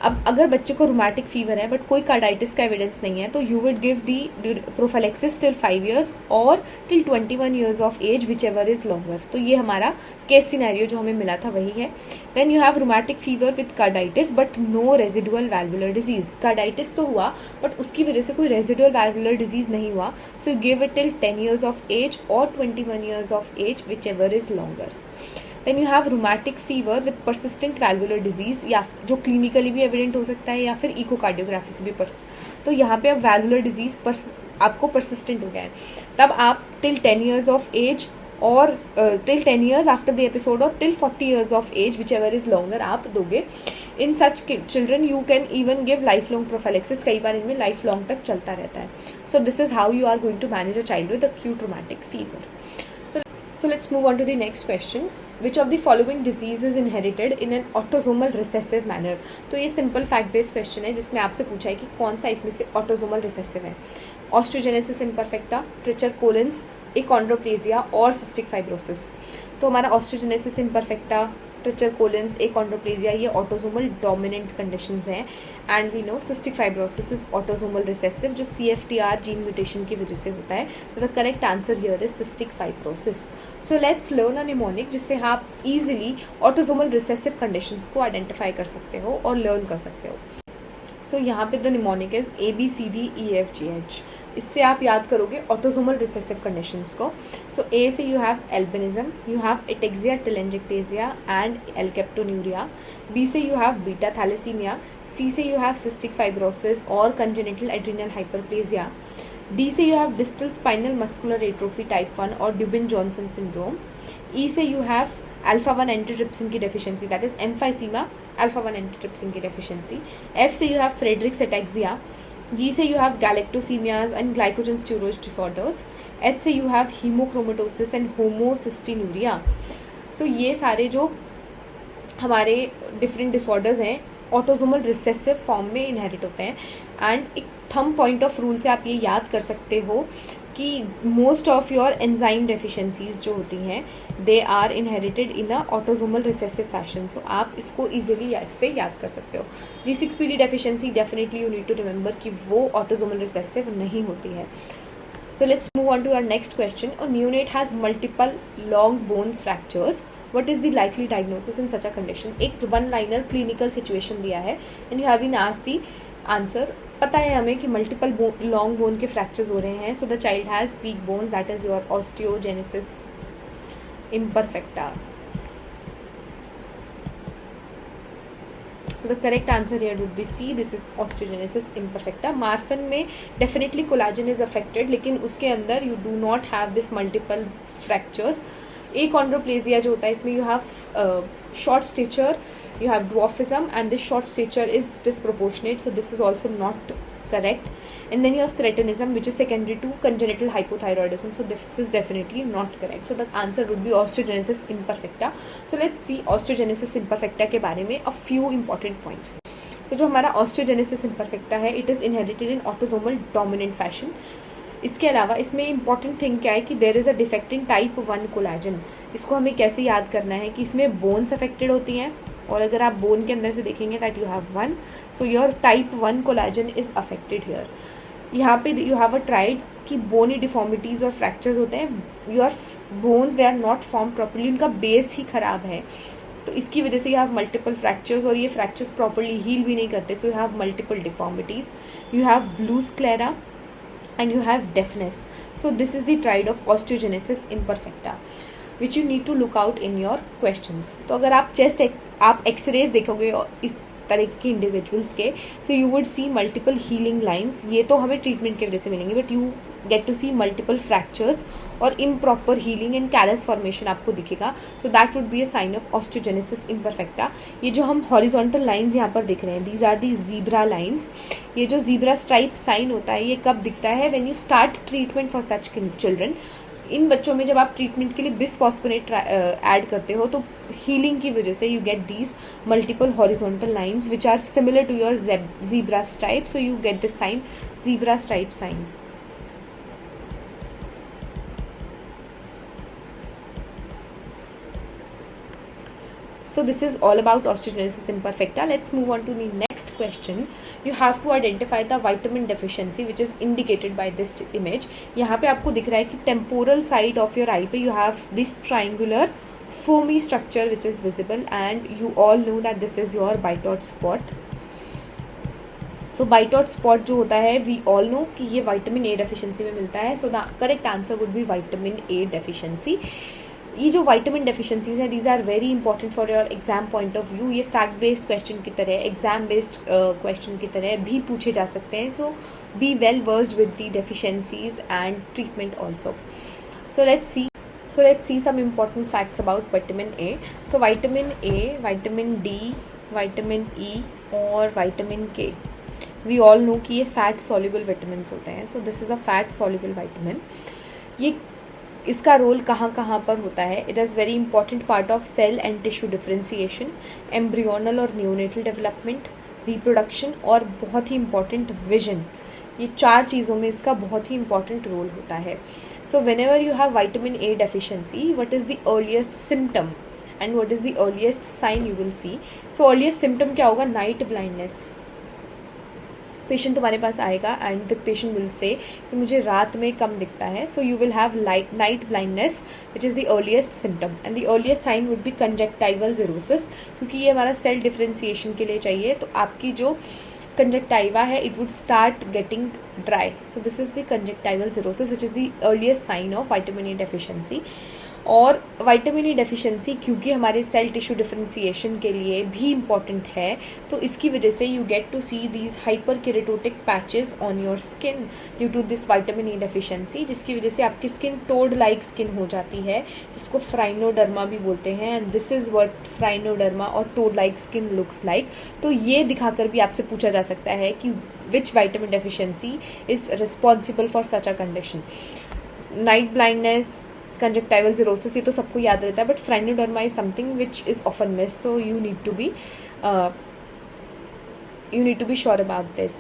अब अगर बच्चे को रोमैटिक फीवर है बट कोई कार्डाइटिस का एविडेंस नहीं है तो you would give the prophylaxis till 5 years और till 21 years of age whichever is longer. तो ये हमारा केस सिनेरियो जो हमें मिला था वही है. Then you have rheumatic fever with carditis but no residual valvular disease. Carditis तो हुआ बट उसकी वजह से कोई रेजिडुअल वैल्वुलर डिजीज नहीं हुआ. So you give it till 10 years of age और 21 years of age whichever is longer. Then you have rheumatic fever with persistent valvular disease, या जो क्लिनिकली भी एविडेंट हो सकता है या फिर इकोकार्डियोग्राफी से भी तो यहाँ पे अब वैल्वुलर डिजीज पर आपको परसिस्टेंट हो गया है तब आप टिल 10 years ऑफ एज और till 10 years after the episode और till 40 years of age whichever is longer आप दोगे. In such children you can even give life long prophylaxis. कई बार इनमें लाइफ लॉन्ग तक चलता रहता है. So this is how you are going to manage a child with acute rheumatic fever. So let's move on to the next question. Which of the following disease is inherited in an autosomal recessive manner? तो ये simple fact based question है जिसमें आपसे पूछा है कि कौन सा इसमें से ऑटोसोमल रिसेसिव है. Osteogenesis imperfecta, Treacher Collins, achondroplasia और सिस्टिक फाइब्रोसिस. तो हमारा osteogenesis imperfecta, Treacher Collins, achondroplasia ये ऑटोसोमल डोमिनेंट कंडीशंस हैं. And we know cystic fibrosis is autosomal recessive जो CFTR जीन म्यूटेशन की वजह से होता है. तो the correct answer here is cystic fibrosis. So let's learn a mnemonic जिससे आप इजीली ऑटोसोमल रिसेसिव कंडीशंस को आइडेंटिफाई कर सकते हो और लर्न कर सकते हो. सो यहाँ पे द निमोनिक इज ABCDEFGH. इससे आप याद करोगे ऑटोसोमल रिसेसिव कंडीशंस को. सो ए से you have albinism, you have ataxia telangiectasia and alkaptonuria. B से you have beta thalassemia. C से यू हैव सिस्टिक फाइब्रोसिस और कंजेनिटल एड्रीनल हाइपरप्लेजिया. डी से you have distal spinal muscular atrophy type 1 और Dubin Johnson syndrome. E से you have alpha one antitrypsin की deficiency that is emphysema alpha one antitrypsin की deficiency. F से you have Friedreich's ataxia. G से you have galactosemias and glycogen storage disorders. H से you have haemochromatosis and होमोसिस्टिन्यूरिया. सो ये सारे जो हमारे डिफरेंट डिसऑर्डर्स हैं ऑटोसोमल रिसेसिव फॉर्म में इनहेरिट होते हैं. एंड एक थंब पॉइंट ऑफ रूल से आप ये याद कर सकते हो कि most of your enzyme deficiencies जो होती हैं they are inherited in a autosomal recessive fashion. So आप इसको इजीली इससे याद कर सकते हो. G6PD deficiency definitely you need to remember कि वो ऑटोसोमल रिसेसिव नहीं होती है. So let's move on to our next question. A neonate has multiple long bone fractures. What is the likely diagnosis in such a condition? एक one liner clinical situation दिया है and you have been asked the answer. पता है हमें कि multiple long bone के fractures हो रहे हैं. So the child has weak bone that is your osteogenesis imperfecta. So the correct answer here would be C. This is osteogenesis imperfecta. Marfan में definitely collagen is affected, लेकिन उसके अंदर you do not have this multiple fractures. Achondroplasia जो होता है इसमें you have short stature, you have dwarfism, and this short stature is disproportionate. So this is also not correct. And then you have cretinism, which is secondary to congenital hypothyroidism. So this is definitely not correct. So the answer would be osteogenesis imperfecta. So let's see osteogenesis imperfecta के बारे में a few important points. So जो हमारा osteogenesis imperfecta है, it is inherited in autosomal dominant fashion. इसके अलावा इसमें important thing क्या है कि there is a defect in type 1 collagen. इसको हमें कैसे याद करना है कि इसमें बोन्स अफेक्टेड होती हैं, और अगर आप बोन के अंदर से देखेंगे that you have 1, so your type 1 collagen is affected here. यहाँ पे यू हैव अ ट्राइड कि बोनी डिफॉर्मिटीज़ और फ्रैक्चर्स होते हैं. Your bones they are not form properly, उनका बेस ही ख़राब है, तो इसकी वजह से यू हैव मल्टीपल फ्रैक्चर्स, और ये फ्रैक्चर्स प्रॉपरली हील भी नहीं करते. सो you have multiple deformities, you have blue sclera, and you have deafness. So this is the triad of osteogenesis imperfecta which you need to look out in your questions. तो अगर आप आप X-rays देखोगे इस तरह के इंडिविजुअल्स के, so you would see multiple healing lines. ये तो हमें ट्रीटमेंट की वजह से मिलेंगे, but you get to see multiple fractures और improper healing and callus formation आपको दिखेगा. So that would be a sign of osteogenesis imperfecta. ये जो हम हॉरिजॉन्टल लाइंस यहाँ पर दिख रहे हैं, these are the zebra lines. ये जो जीब्रा स्ट्राइप साइन होता है, ये कब दिखता है? When you start treatment for such children. इन बच्चों में जब आप ट्रीटमेंट के लिए बिसफॉस्फोनेट ऐड करते हो, तो हीलिंग की वजह से you get these multiple horizontal lines which are similar to your zebra stripe. So you get this sign zebra stripe sign. So this is all about osteogenesis imperfecta. Let's move on to the next question. You have to identify the vitamin deficiency which is indicated by this image. यहाँ पे आपको दिख रहा है कि temporal side of your eye पे you have this triangular foamy structure which is visible, and you all know that this is your Bitot spot. So Bitot spot जो होता है, we all know कि ये vitamin A deficiency में मिलता है. So the correct answer would be vitamin A deficiency. ये जो वाइटामिन डेफिशिएंसीज हैं, these are very important for your exam point of view. ये फैक्ट बेस्ड क्वेश्चन की तरह, एग्जाम बेस्ड क्वेश्चन की तरह भी पूछे जा सकते हैं. So be well versed with the deficiencies and treatment also. So let's see some important facts about vitamin A. So vitamin A, vitamin D, vitamin E और विटामिन के, वी ऑल नो कि ये फैट सॉल्युबल विटामिन होते हैं. So this is a fat soluble vitamin. ये इसका role कहाँ कहाँ पर होता है? It is very important part of cell and tissue differentiation, embryonal और न्यूनेटल डेवलपमेंट, रिप्रोडक्शन और बहुत ही इंपॉर्टेंट विजन. ये 4 चीज़ों में इसका बहुत ही इंपॉर्टेंट रोल होता है. So whenever you have vitamin A deficiency, what is the earliest symptom and what is the earliest sign you will see? So earliest symptom क्या होगा? Night blindness. पेशेंट तुम्हारे पास आएगा and the patient will say कि मुझे रात में कम दिखता है. So you will have night blindness which is the earliest symptom. And the earliest sign would be conjunctival xerosis, क्योंकि ये हमारा सेल डिफ्रेंसिएशन के लिए चाहिए. तो आपकी जो कंजक्टाइवा है, it would start getting dry. So this is the conjunctival xerosis which is the earliest sign of vitamin A deficiency. और विटामिन ई डेफिशिएंसी क्योंकि हमारे सेल टिश्यू डिफ्रेंसिएशन के लिए भी इम्पॉर्टेंट है, तो इसकी वजह से you get to see these hyperkeratotic patches on your skin due to this vitamin E deficiency, जिसकी वजह से आपकी स्किन टोड लाइक स्किन हो जाती है, जिसको फ्राइनोडर्मा भी बोलते हैं. And this is what phrynoderma और toad like skin looks like. तो ये दिखाकर भी आपसे पूछा जा सकता है कि which vitamin deficiency is responsible for such a condition. Night blindness, conjunctival xerosis, ये तो सबको याद रहता है, but phrynoderma is something which is often miss. तो you need to be sure about this.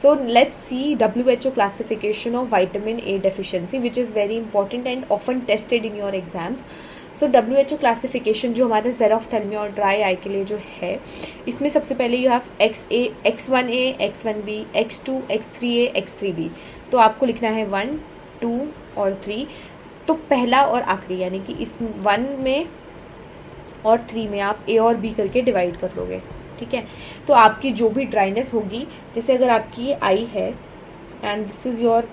So let's see WHO classification of vitamin A deficiency which is very important and often tested in your exams. So WHO classification जो हमारे ज़ेरोफ्थेल्मिया और dry eye के लिए जो है, इसमें सबसे पहले you have XA, X1A, X1B, X2, X3A, X3B. तो आपको लिखना है 1, 2 और 3. तो पहला और आखिरी, यानी कि इस 1 में और 3 में आप A और B करके डिवाइड कर लोगे. ठीक है. तो आपकी जो भी ड्राइनेस होगी, जैसे अगर आपकी ये आई है and this is your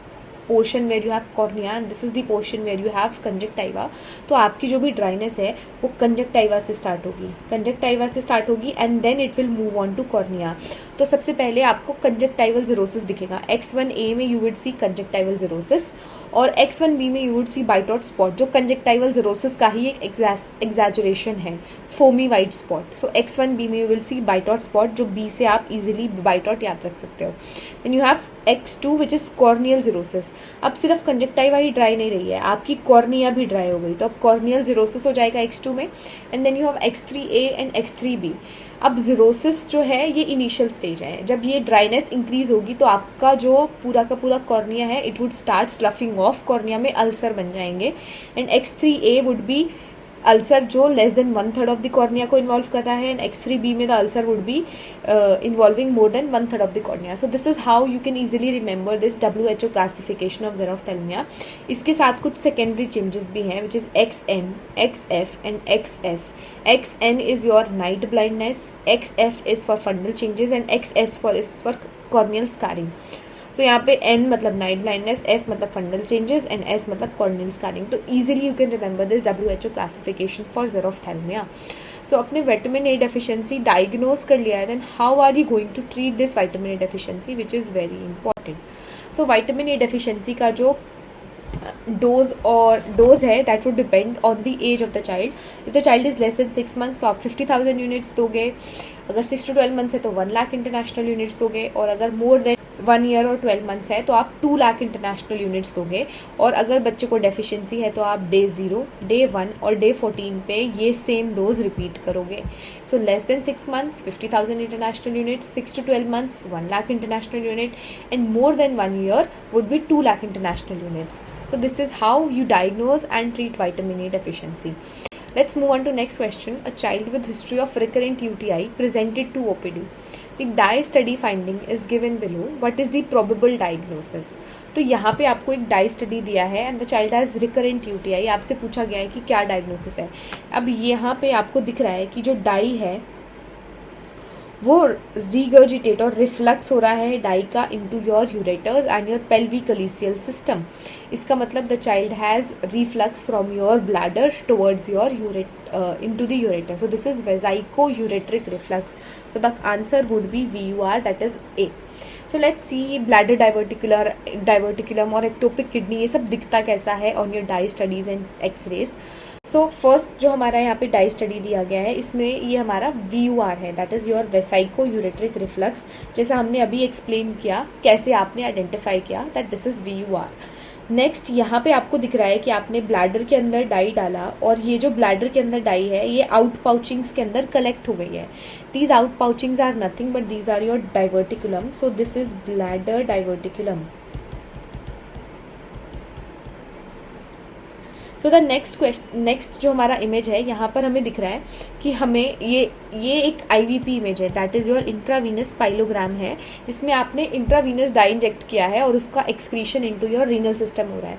portion where you have cornea and this is the portion where you have conjunctiva, तो आपकी जो भी ड्राइनेस है वो कंजक्टाइवा से स्टार्ट होगी and then it will move on to cornea. तो सबसे पहले आपको कंजक्टाइवल ज़िरोसिस दिखेगा। X1A में you would see conjunctival xerosis और X1B में you would see Bitot spot, जो कंजक्टाइवल ज़िरोसिस का ही एक एग्जैजरेशन है, फोमी वाइट स्पॉट। सो X1B में you will C Bitot spot, जो B से आप इजीली बाइटॉट याद रख सकते हो। Then you have X2 which is corneal xerosis. अब सिर्फ कंजक्टाइवा ही ड्राई नहीं रही है, आपकी कॉर्निया भी ड्राई हो गई, तो अब कॉर्नियल ज़िरोसिस हो जाएगा X2 में। And then you have X3A and X3B। अब ज़िरोसिस जो है ये इनिशियल स्टेज है, जब ये ड्राइनेस इंक्रीज होगी तो आपका जो पूरा का पूरा कॉर्निया है it would start sloughing off, cornea में अल्सर बन जाएंगे। And X3A would be ulcer जो less than 1/3 of the cornea को इन्वॉल्व कर रहा है, एंड X3B में the ulcer would be involving more than 1/3 of the cornea. So this is how you can easily remember this WHO classification of xerophthalmia. इसके साथ कुछ secondary changes भी हैं which is XN, XF and XS। XN is your night blindness, XF is for fundal changes and XS for corneal scarring. तो यहाँ पे N मतलब night blindness, F मतलब फंडल चेंजेस एंड S मतलब corneal scarring. तो easily you can remember this WHO classification for xerophthalmia. So अपने vitamin A deficiency diagnose कर लिया है, then how are you going to treat this vitamin A deficiency which is very important. So vitamin A deficiency का जो dose है that would depend on the age of the child. If the child is less than 6 months तो आप 50,000 units दोगे, अगर 6 to 12 months है तो 1 lakh international units दोगे, और अगर मोर देन 1 year और 12 months है तो आप 2 लाख इंटरनेशनल यूनिट्स दोगे। और अगर बच्चे को डेफिशिएंसी है तो आप Day 0, Day 1 और Day 14 पे ये सेम डोज रिपीट करोगे। So less than 6 months 50,000 international units, 6 to 12 months 1 lakh international unit, and more than 1 year would be 2 lakh international units. So this is how you diagnose and treat vitamin A deficiency. Let's move on to next question. A child with history of recurrent UTI presented to OPD. The dye study finding is given below. What is the probable diagnosis? तो यहाँ पे आपको एक die study दिया है and the child has recurrent UTI। आपसे पूछा गया है कि क्या डायग्नोसिस है। अब यहाँ पे आपको दिख रहा है कि जो डाई है वो रीगर्जिटेट और रिफ्लक्स हो रहा है डाई का into your ureters and your pelvicalyceal system. इसका मतलब the child has reflux from your bladder towards your into the ureter. So this is vesico-ureteric reflux. So the answer would be VUR, that is A. So let's see bladder diverticulum और ectopic kidney ये सब दिखता कैसा है on your dye studies and X-rays. So first जो हमारा यहाँ पे डाई स्टडी दिया गया है इसमें ये हमारा VUR है, that is your vesicoureteric reflux. जैसा हमने अभी एक्सप्लेन किया कैसे आपने आइडेंटिफाई किया that this is VUR। Next यहाँ पे आपको दिख रहा है कि आपने ब्लैडर के अंदर डाई डाला और ये जो ब्लैडर के अंदर डाई है ये आउट पाउचिंग्स के अंदर कलेक्ट हो गई है। These outpouchings are nothing but these are your diverticulum. So this is bladder diverticulum. So the next जो हमारा इमेज है यहाँ पर हमें दिख रहा है कि हमें ये एक IVP इमेज है, that is your intravenous pyelogram है, जिसमें आपने इंट्रावीनस डाई इंजेक्ट किया है और उसका excretion into your renal system हो रहा है।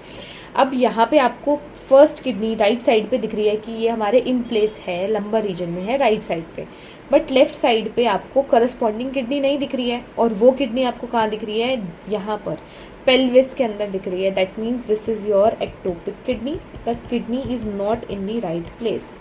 अब यहाँ पे आपको फर्स्ट किडनी राइट साइड पे दिख रही है कि ये हमारे इन प्लेस है, लंबर रीजन में है राइट साइड पे, बट लेफ्ट साइड पे आपको करस्पॉन्डिंग किडनी नहीं दिख रही है और वो किडनी आपको कहाँ दिख रही है, यहाँ पर पेल्विस के अंदर दिख रही है। That means this is your ectopic kidney, the kidney is not in the right place.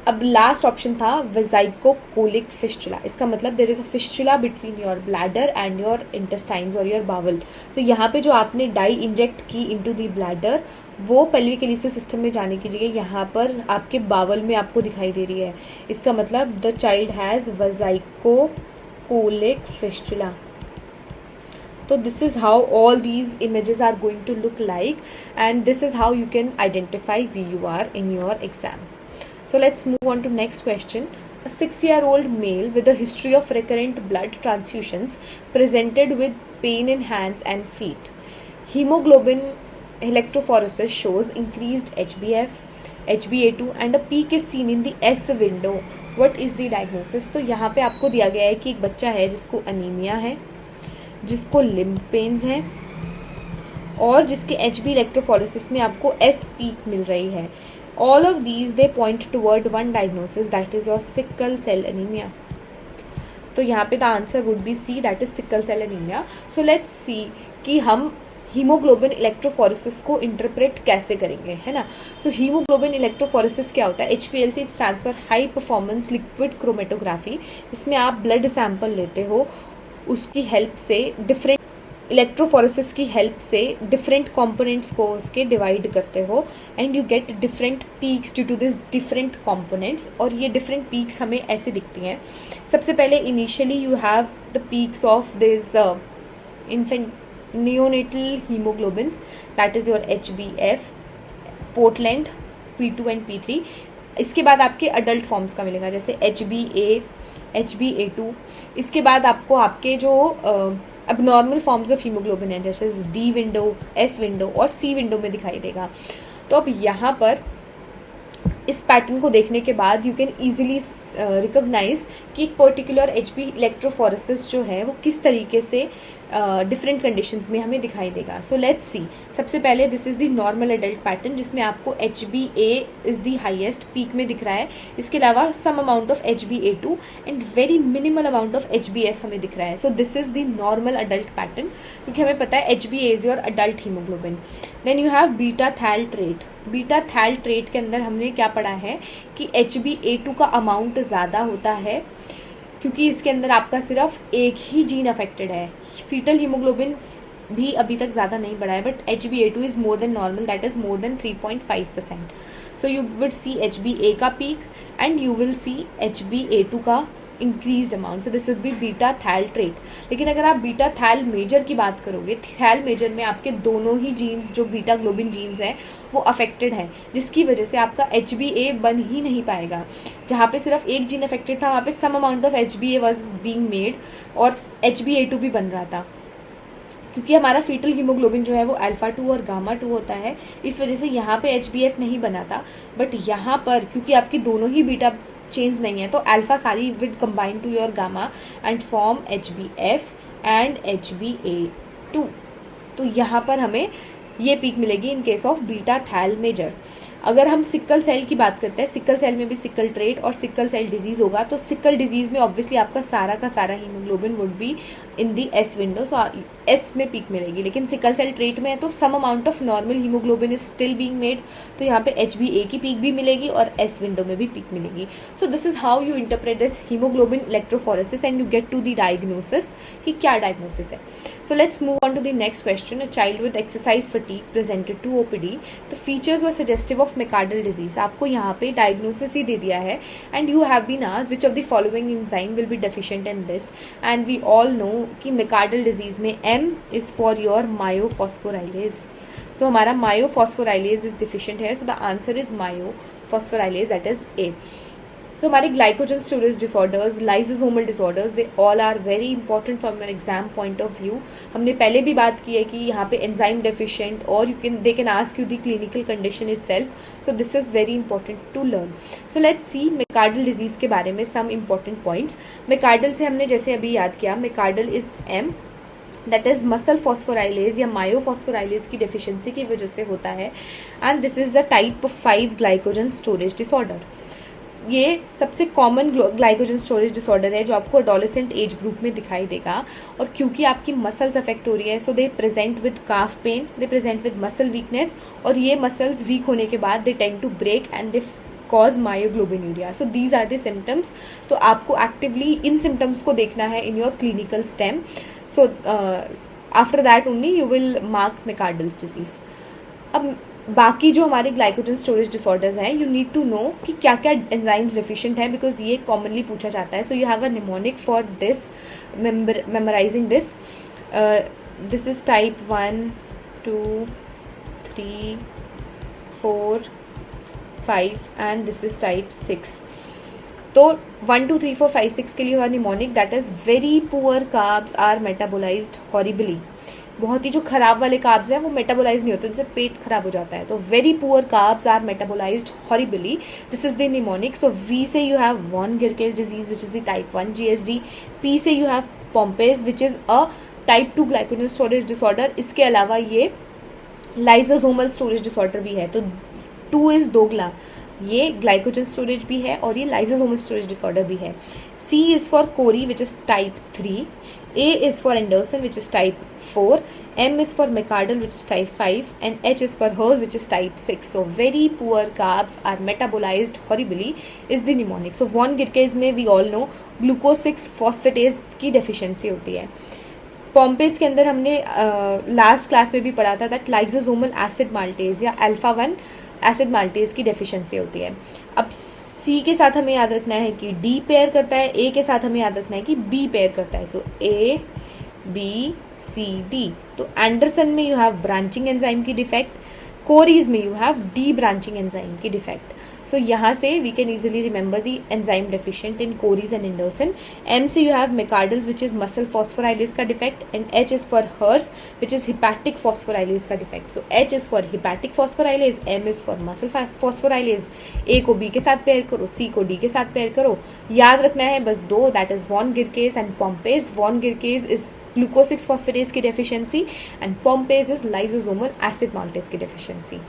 अब लास्ट ऑप्शन था वेसाइकोकोलिक फिस्टुला, इसका मतलब there is a fistula between your bladder and your intestines और योर बावल। तो यहाँ पे जो आपने डाई इंजेक्ट की इनटू द ब्लैडर वो पेल्विकलीसियल सिस्टम में जाने की जगह यहाँ पर आपके बावल में आपको दिखाई दे रही है। इसका मतलब the child has vesicocolic fistula. So this is how all these images are going to look like, and this is how you can identify VUR in your exam. So let's move on to next question. A 6-year-old male with a history of recurrent blood transfusions presented with pain in hands and feet. Hemoglobin electrophoresis shows increased HbF, HbA2 and a peak is seen in the S window. What is the diagnosis? तो यहाँ पे आपको दिया गया है कि एक बच्चा है जिसको अनीमिया है, जिसको लिम्ब पेन्स हैं और जिसके HB इलेक्ट्रोफोरेसिस में आपको S पीक मिल रही है। All of these they point toward one diagnosis that is your sickle cell anaemia. तो यहाँ पे the answer would be C, that is sickle cell anaemia. So let's see कि हम हीमोग्लोबिन इलेक्ट्रोफोरेसिस को interpret कैसे करेंगे, है ना. सो हीमोग्लोबिन इलेक्ट्रोफोरेसिस क्या होता है? HPLC it stands for high performance liquid chromatography. इसमें आप ब्लड सैंपल लेते हो, उसकी हेल्प से डिफरेंट इलेक्ट्रोफोरेसिस की हेल्प से डिफरेंट कंपोनेंट्स को उसके डिवाइड करते हो and you get different peaks due to this different components. और ये डिफरेंट पीक्स हमें ऐसे दिखती हैं. सबसे पहले initially you have the peaks of this infant neonatal hemoglobins, that is your HbF, Portland, P2 and P3. इसके बाद आपके अडल्ट फॉर्म्स का मिलेगा जैसे HbA, HbA2. इसके बाद आपको आपके जो अब नॉर्मल फॉर्म्स ऑफ हीमोग्लोबिन है जैसे D विंडो, S विंडो और C विंडो में दिखाई देगा. तो अब यहाँ पर इस पैटर्न को देखने के बाद यू कैन ईजिली रिकॉग्नाइज कि एक पर्टिकुलर HB इलेक्ट्रोफोरेसिस जो है वो किस तरीके से डिफरेंट कंडीशंस में हमें दिखाई देगा. So let's see. सबसे पहले this is the normal adult pattern जिसमें आपको HbA is the highest peak में दिख रहा है. इसके अलावा some amount of HbA2 and very minimal amount of HbF हमें दिख रहा है. So this is the normal adult pattern क्योंकि हमें पता है HbA is your adult haemoglobin. Then you have beta thal trait. Beta thal trait के अंदर हमने क्या पढ़ा है कि HbA2 का अमाउंट ज़्यादा होता है क्योंकि इसके अंदर आपका सिर्फ एक ही जीन अफेक्टेड है. फीटल हीमोग्लोबिन भी अभी तक ज़्यादा नहीं बढ़ा है but HbA2 is more than normal, that is more than 3.5%. So you will see HbA का peak and you will see HbA2 का increased amount. So this will be beta thal trait. लेकिन अगर आप बीटा थैल मेजर की बात करोगे, थैल major में आपके दोनों ही जीन्स जो बीटा ग्लोबिन जीन्स हैं वो अफेक्टेड है जिसकी वजह से आपका HbA बन ही नहीं पाएगा. जहाँ पे सिर्फ एक जीन अफेक्टेड था वहाँ पे some amount of HbA was being made और HbA2 भी बन रहा था क्योंकि हमारा फीटल हीमोग्लोबिन जो है वो अल्फा 2 और गामा 2 होता है. इस वजह से यहाँ पे HbF नहीं बना था बट यहाँ पर क्योंकि आपकी दोनों ही बीटा चेंज नहीं है तो अल्फा सारी will combine to your gamma and form HbF and HbA2. तो यहाँ पर हमें ये पीक मिलेगी in case of beta thal major. अगर हम सिकल सेल की बात करते हैं, सिकल सेल में भी सिकल ट्रेट और सिकल सेल डिजीज़ होगा. तो सिकल डिजीज़ में ऑब्वियसली आपका सारा का सारा haemoglobin would be in the S window. So S में पीक मिलेगी. लेकिन सिकल सेल ट्रेट में है तो some amount of normal haemoglobin is still being made. तो यहाँ पे HbA की पीक भी मिलेगी और S विंडो में भी पीक मिलेगी. So this is how you interpret this haemoglobin electrophoresis and you get to the diagnosis कि क्या डायग्नोसिस है. So let's move on to the next question. A child with exercise fatigue presented to OPD. The features were suggestive of McArdle disease. आपको यहाँ पे diagnosis ही दे दिया है and you have been asked which of the following enzyme will be deficient in this. And we all know कि McArdle disease में M is for your myophosphorylase. So हमारा मायोफॉस्फोराइलेज इज डिफिशिएंट है. So the answer is myophosphorylase, that is A. So हमारे glycogen storage disorders, lysosomal disorders, they all are very important from an exam point of view. हमने पहले भी बात की है कि यहाँ पे एंजाइम डेफिशिएंट और they can ask you the clinical condition itself. So this is very important to learn. So let's see McArdle disease के बारे में सम इंपॉर्टेंट पॉइंट्स. मैकार्डल से हमने जैसे अभी याद किया, McArdle is M, that is muscle phosphorylase या मायोफॉस्फोराइलेज की डेफिशिएंसी की वजह से होता है. And this is the type 5 glycogen storage disorder. ये सबसे कॉमन ग्लाइकोजन स्टोरेज डिसऑर्डर है जो आपको एडोलेसेंट एज ग्रुप में दिखाई देगा. और क्योंकि आपकी मसल्स अफेक्ट हो रही है so they present with calf pain, they present with muscle weakness और ये मसल्स वीक होने के बाद they tend to break and they cause myoglobinuria. So these are the symptoms. तो आपको एक्टिवली इन सिम्टम्स को देखना है in your clinical stem. So after that only you will mark McArdle's disease. अब बाकी जो हमारे ग्लाइकोजन स्टोरेज डिसऑर्डर्स हैं, यू नीड टू नो कि क्या क्या एंजाइम्स डेफिशिएंट है बिकॉज ये कॉमनली पूछा जाता है. So you have a mnemonic for this, memorising this. This is type 1, 2, 3, 4, 5 and this is type 6. तो 1, 2, 3, 4, 5, 6 के लिए हुआ mnemonic, that is very poor carbs are metabolised horribly. बहुत ही जो खराब वाले कार्ब्स हैं वो मेटाबोलाइज नहीं होते, उनसे पेट खराब हो जाता है. तो very poor carbs are metabolised horribly. This is the mnemonic. So V से you have von Gierke's disease which is the type 1 GSD. P से you have Pompe's which is a type 2 glycogen storage disorder. इसके अलावा ये lysosomal storage disorder भी है. तो 2 is दोगला, ये ग्लाइकोजन स्टोरेज भी है और ये लाइसोसोमल स्टोरेज डिसऑर्डर भी है. C is for Cori, which is type 3. A is for Anderson, which is type 4. M is for McArdle, which is type 5. And H is for Hers, which is type 6. So very poor carbs are metabolized horribly is the mnemonic. So von गिरकेज में we all know glucose 6 phosphatase की deficiency होती है. पॉम्पेज के अंदर हमने last class में भी पढ़ा था दैट लाइसोसोमल एसिड माल्टेज या अल्फा 1 एसिड माल्टेज की डेफिशिएंसी होती है. अब सी के साथ हमें याद रखना है कि डी पेयर करता है, ए के साथ हमें याद रखना है कि बी पेयर करता है. So A B C D. तो एंडरसन में यू हैव ब्रांचिंग एंजाइम की डिफेक्ट, कोरीज में you have debranching enzyme की डिफेक्ट. सो यहाँ से we can easily remember the enzyme deficient in Cori's and Andersen. M से you have McArdle's which is muscle phosphorylase का defect and H is for Hers which is hepatic phosphorylase का defect. So H is for hepatic phosphorylase, M is for muscle phosphorylase. A को B के साथ pair करो, सी को D के साथ pair करो. याद रखना है बस दो, that is von Gierke's and Pompe's. Von Gierke's is glucose 6 phosphatase की deficiency and pompase is lysosomal acid maltase की deficiency.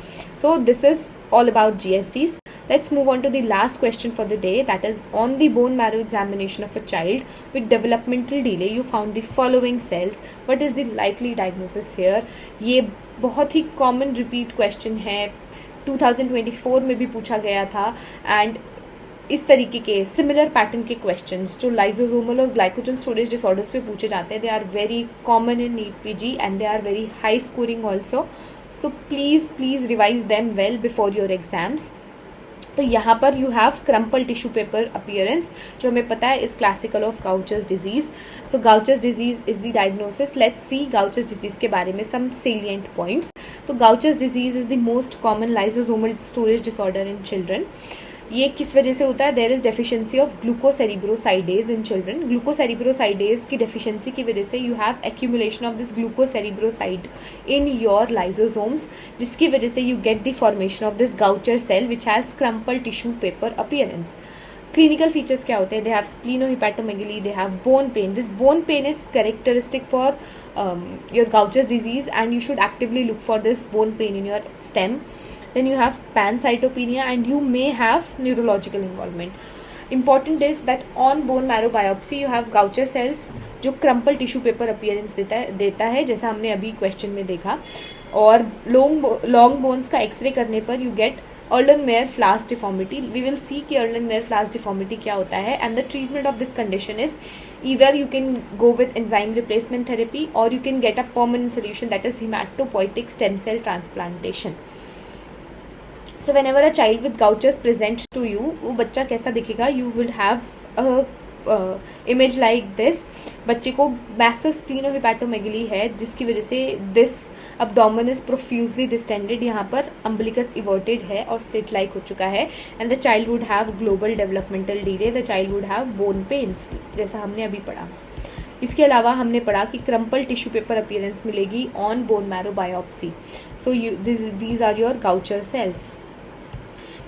So this is all about GSTs. Let's move on to the last question for the day, that is on the bone marrow examination of a child with developmental delay you found the following cells. What is the likely diagnosis here? ये बहुत ही common repeat question है, 2024 में भी पूछा गया था and इस तरीके के सिमिलर पैटर्न के क्वेश्चंस जो लाइसोसोमल और ग्लाइकोजन स्टोरेज डिसऑर्डर्स पे पूछे जाते हैं, they are very common in NEET PG and they are very high scoring also. So please revise them well before your exams. तो यहाँ पर you have crumple tissue paper appearance जो हमें पता है is classical of Gaucher's disease. So Gaucher's disease is the diagnosis. Let's see Gaucher's disease के बारे में सम सेलिएंट पॉइंट्स. तो Gaucher's disease is the most common lysosomal storage disorder in children. ये किस वजह से होता है? There is deficiency of glucocerebrosidase in children. Glucocerebrosidase की डेफिशिएंसी की वजह से you have accumulation of this glucocerebroside in your lysosomes, जिसकी वजह से you get the formation of this Gaucher cell which has crumple tissue paper appearance. Clinical features क्या होते हैं? They have splenohepatomegaly, they have bone pain. This bone pain is characteristic for your Gaucher's disease and you should actively look for this bone pain in your stem. Then you have pancytopenia and you may have neurological involvement. Important is that on bone marrow biopsy you have Gaucher cells जो crumple tissue paper appearance देता है जैसा हमने अभी question में देखा. और long bones का एक्सरे करने पर you get Erlenmeyer-Flass deformity. We will see कि Erlenmeyer-Flass deformity क्या होता है and the treatment of this condition is either you can go with enzyme replacement therapy or you can get a permanent solution, that is hematopoietic stem cell transplantation. So whenever a child with Gauchers presents to you, वो बच्चा कैसा दिखेगा? You will have a image like this. बच्चे को massive splenohepatomegaly है जिसकी वजह से this abdomen is profusely distended. यहाँ पर umbilicus everted है और slit like हो चुका है and the child would have global developmental delay. The child would have bone pains जैसा हमने अभी पढ़ा. इसके अलावा हमने पढ़ा कि क्रम्पल टिश्यू पेपर अपीयरेंस मिलेगी on bone marrow biopsy. So these are your Gaucher cells.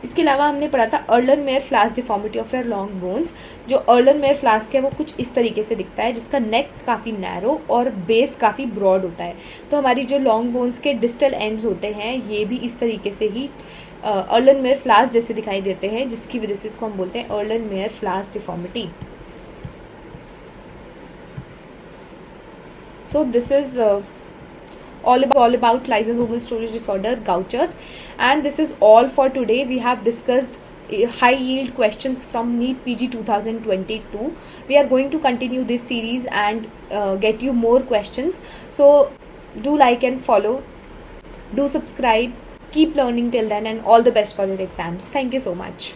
इसके अलावा हमने पढ़ा था Erlenmeyer flask deformity of your long bones. जो अर्लन-मेयर-फ्लास का है वो कुछ इस तरीके से दिखता है जिसका नेक काफ़ी नैरो और बेस काफ़ी ब्रॉड होता है. तो हमारी जो लॉन्ग बोन्स के डिस्टल एंड्स होते हैं ये भी इस तरीके से ही अर्लन-मेयर-फ्लास जैसे दिखाई देते हैं, जिसकी वजह से इसको हम बोलते हैं अर्लन-मेयर-फ्लास deformity. So this is all about lysosomal storage disorder, Gauchers, and this is all for today. We have discussed high yield questions from NEET PG 2022. We are going to continue this series and get you more questions. So do like and follow, do subscribe, keep learning till then, and all the best for your exams. Thank you so much.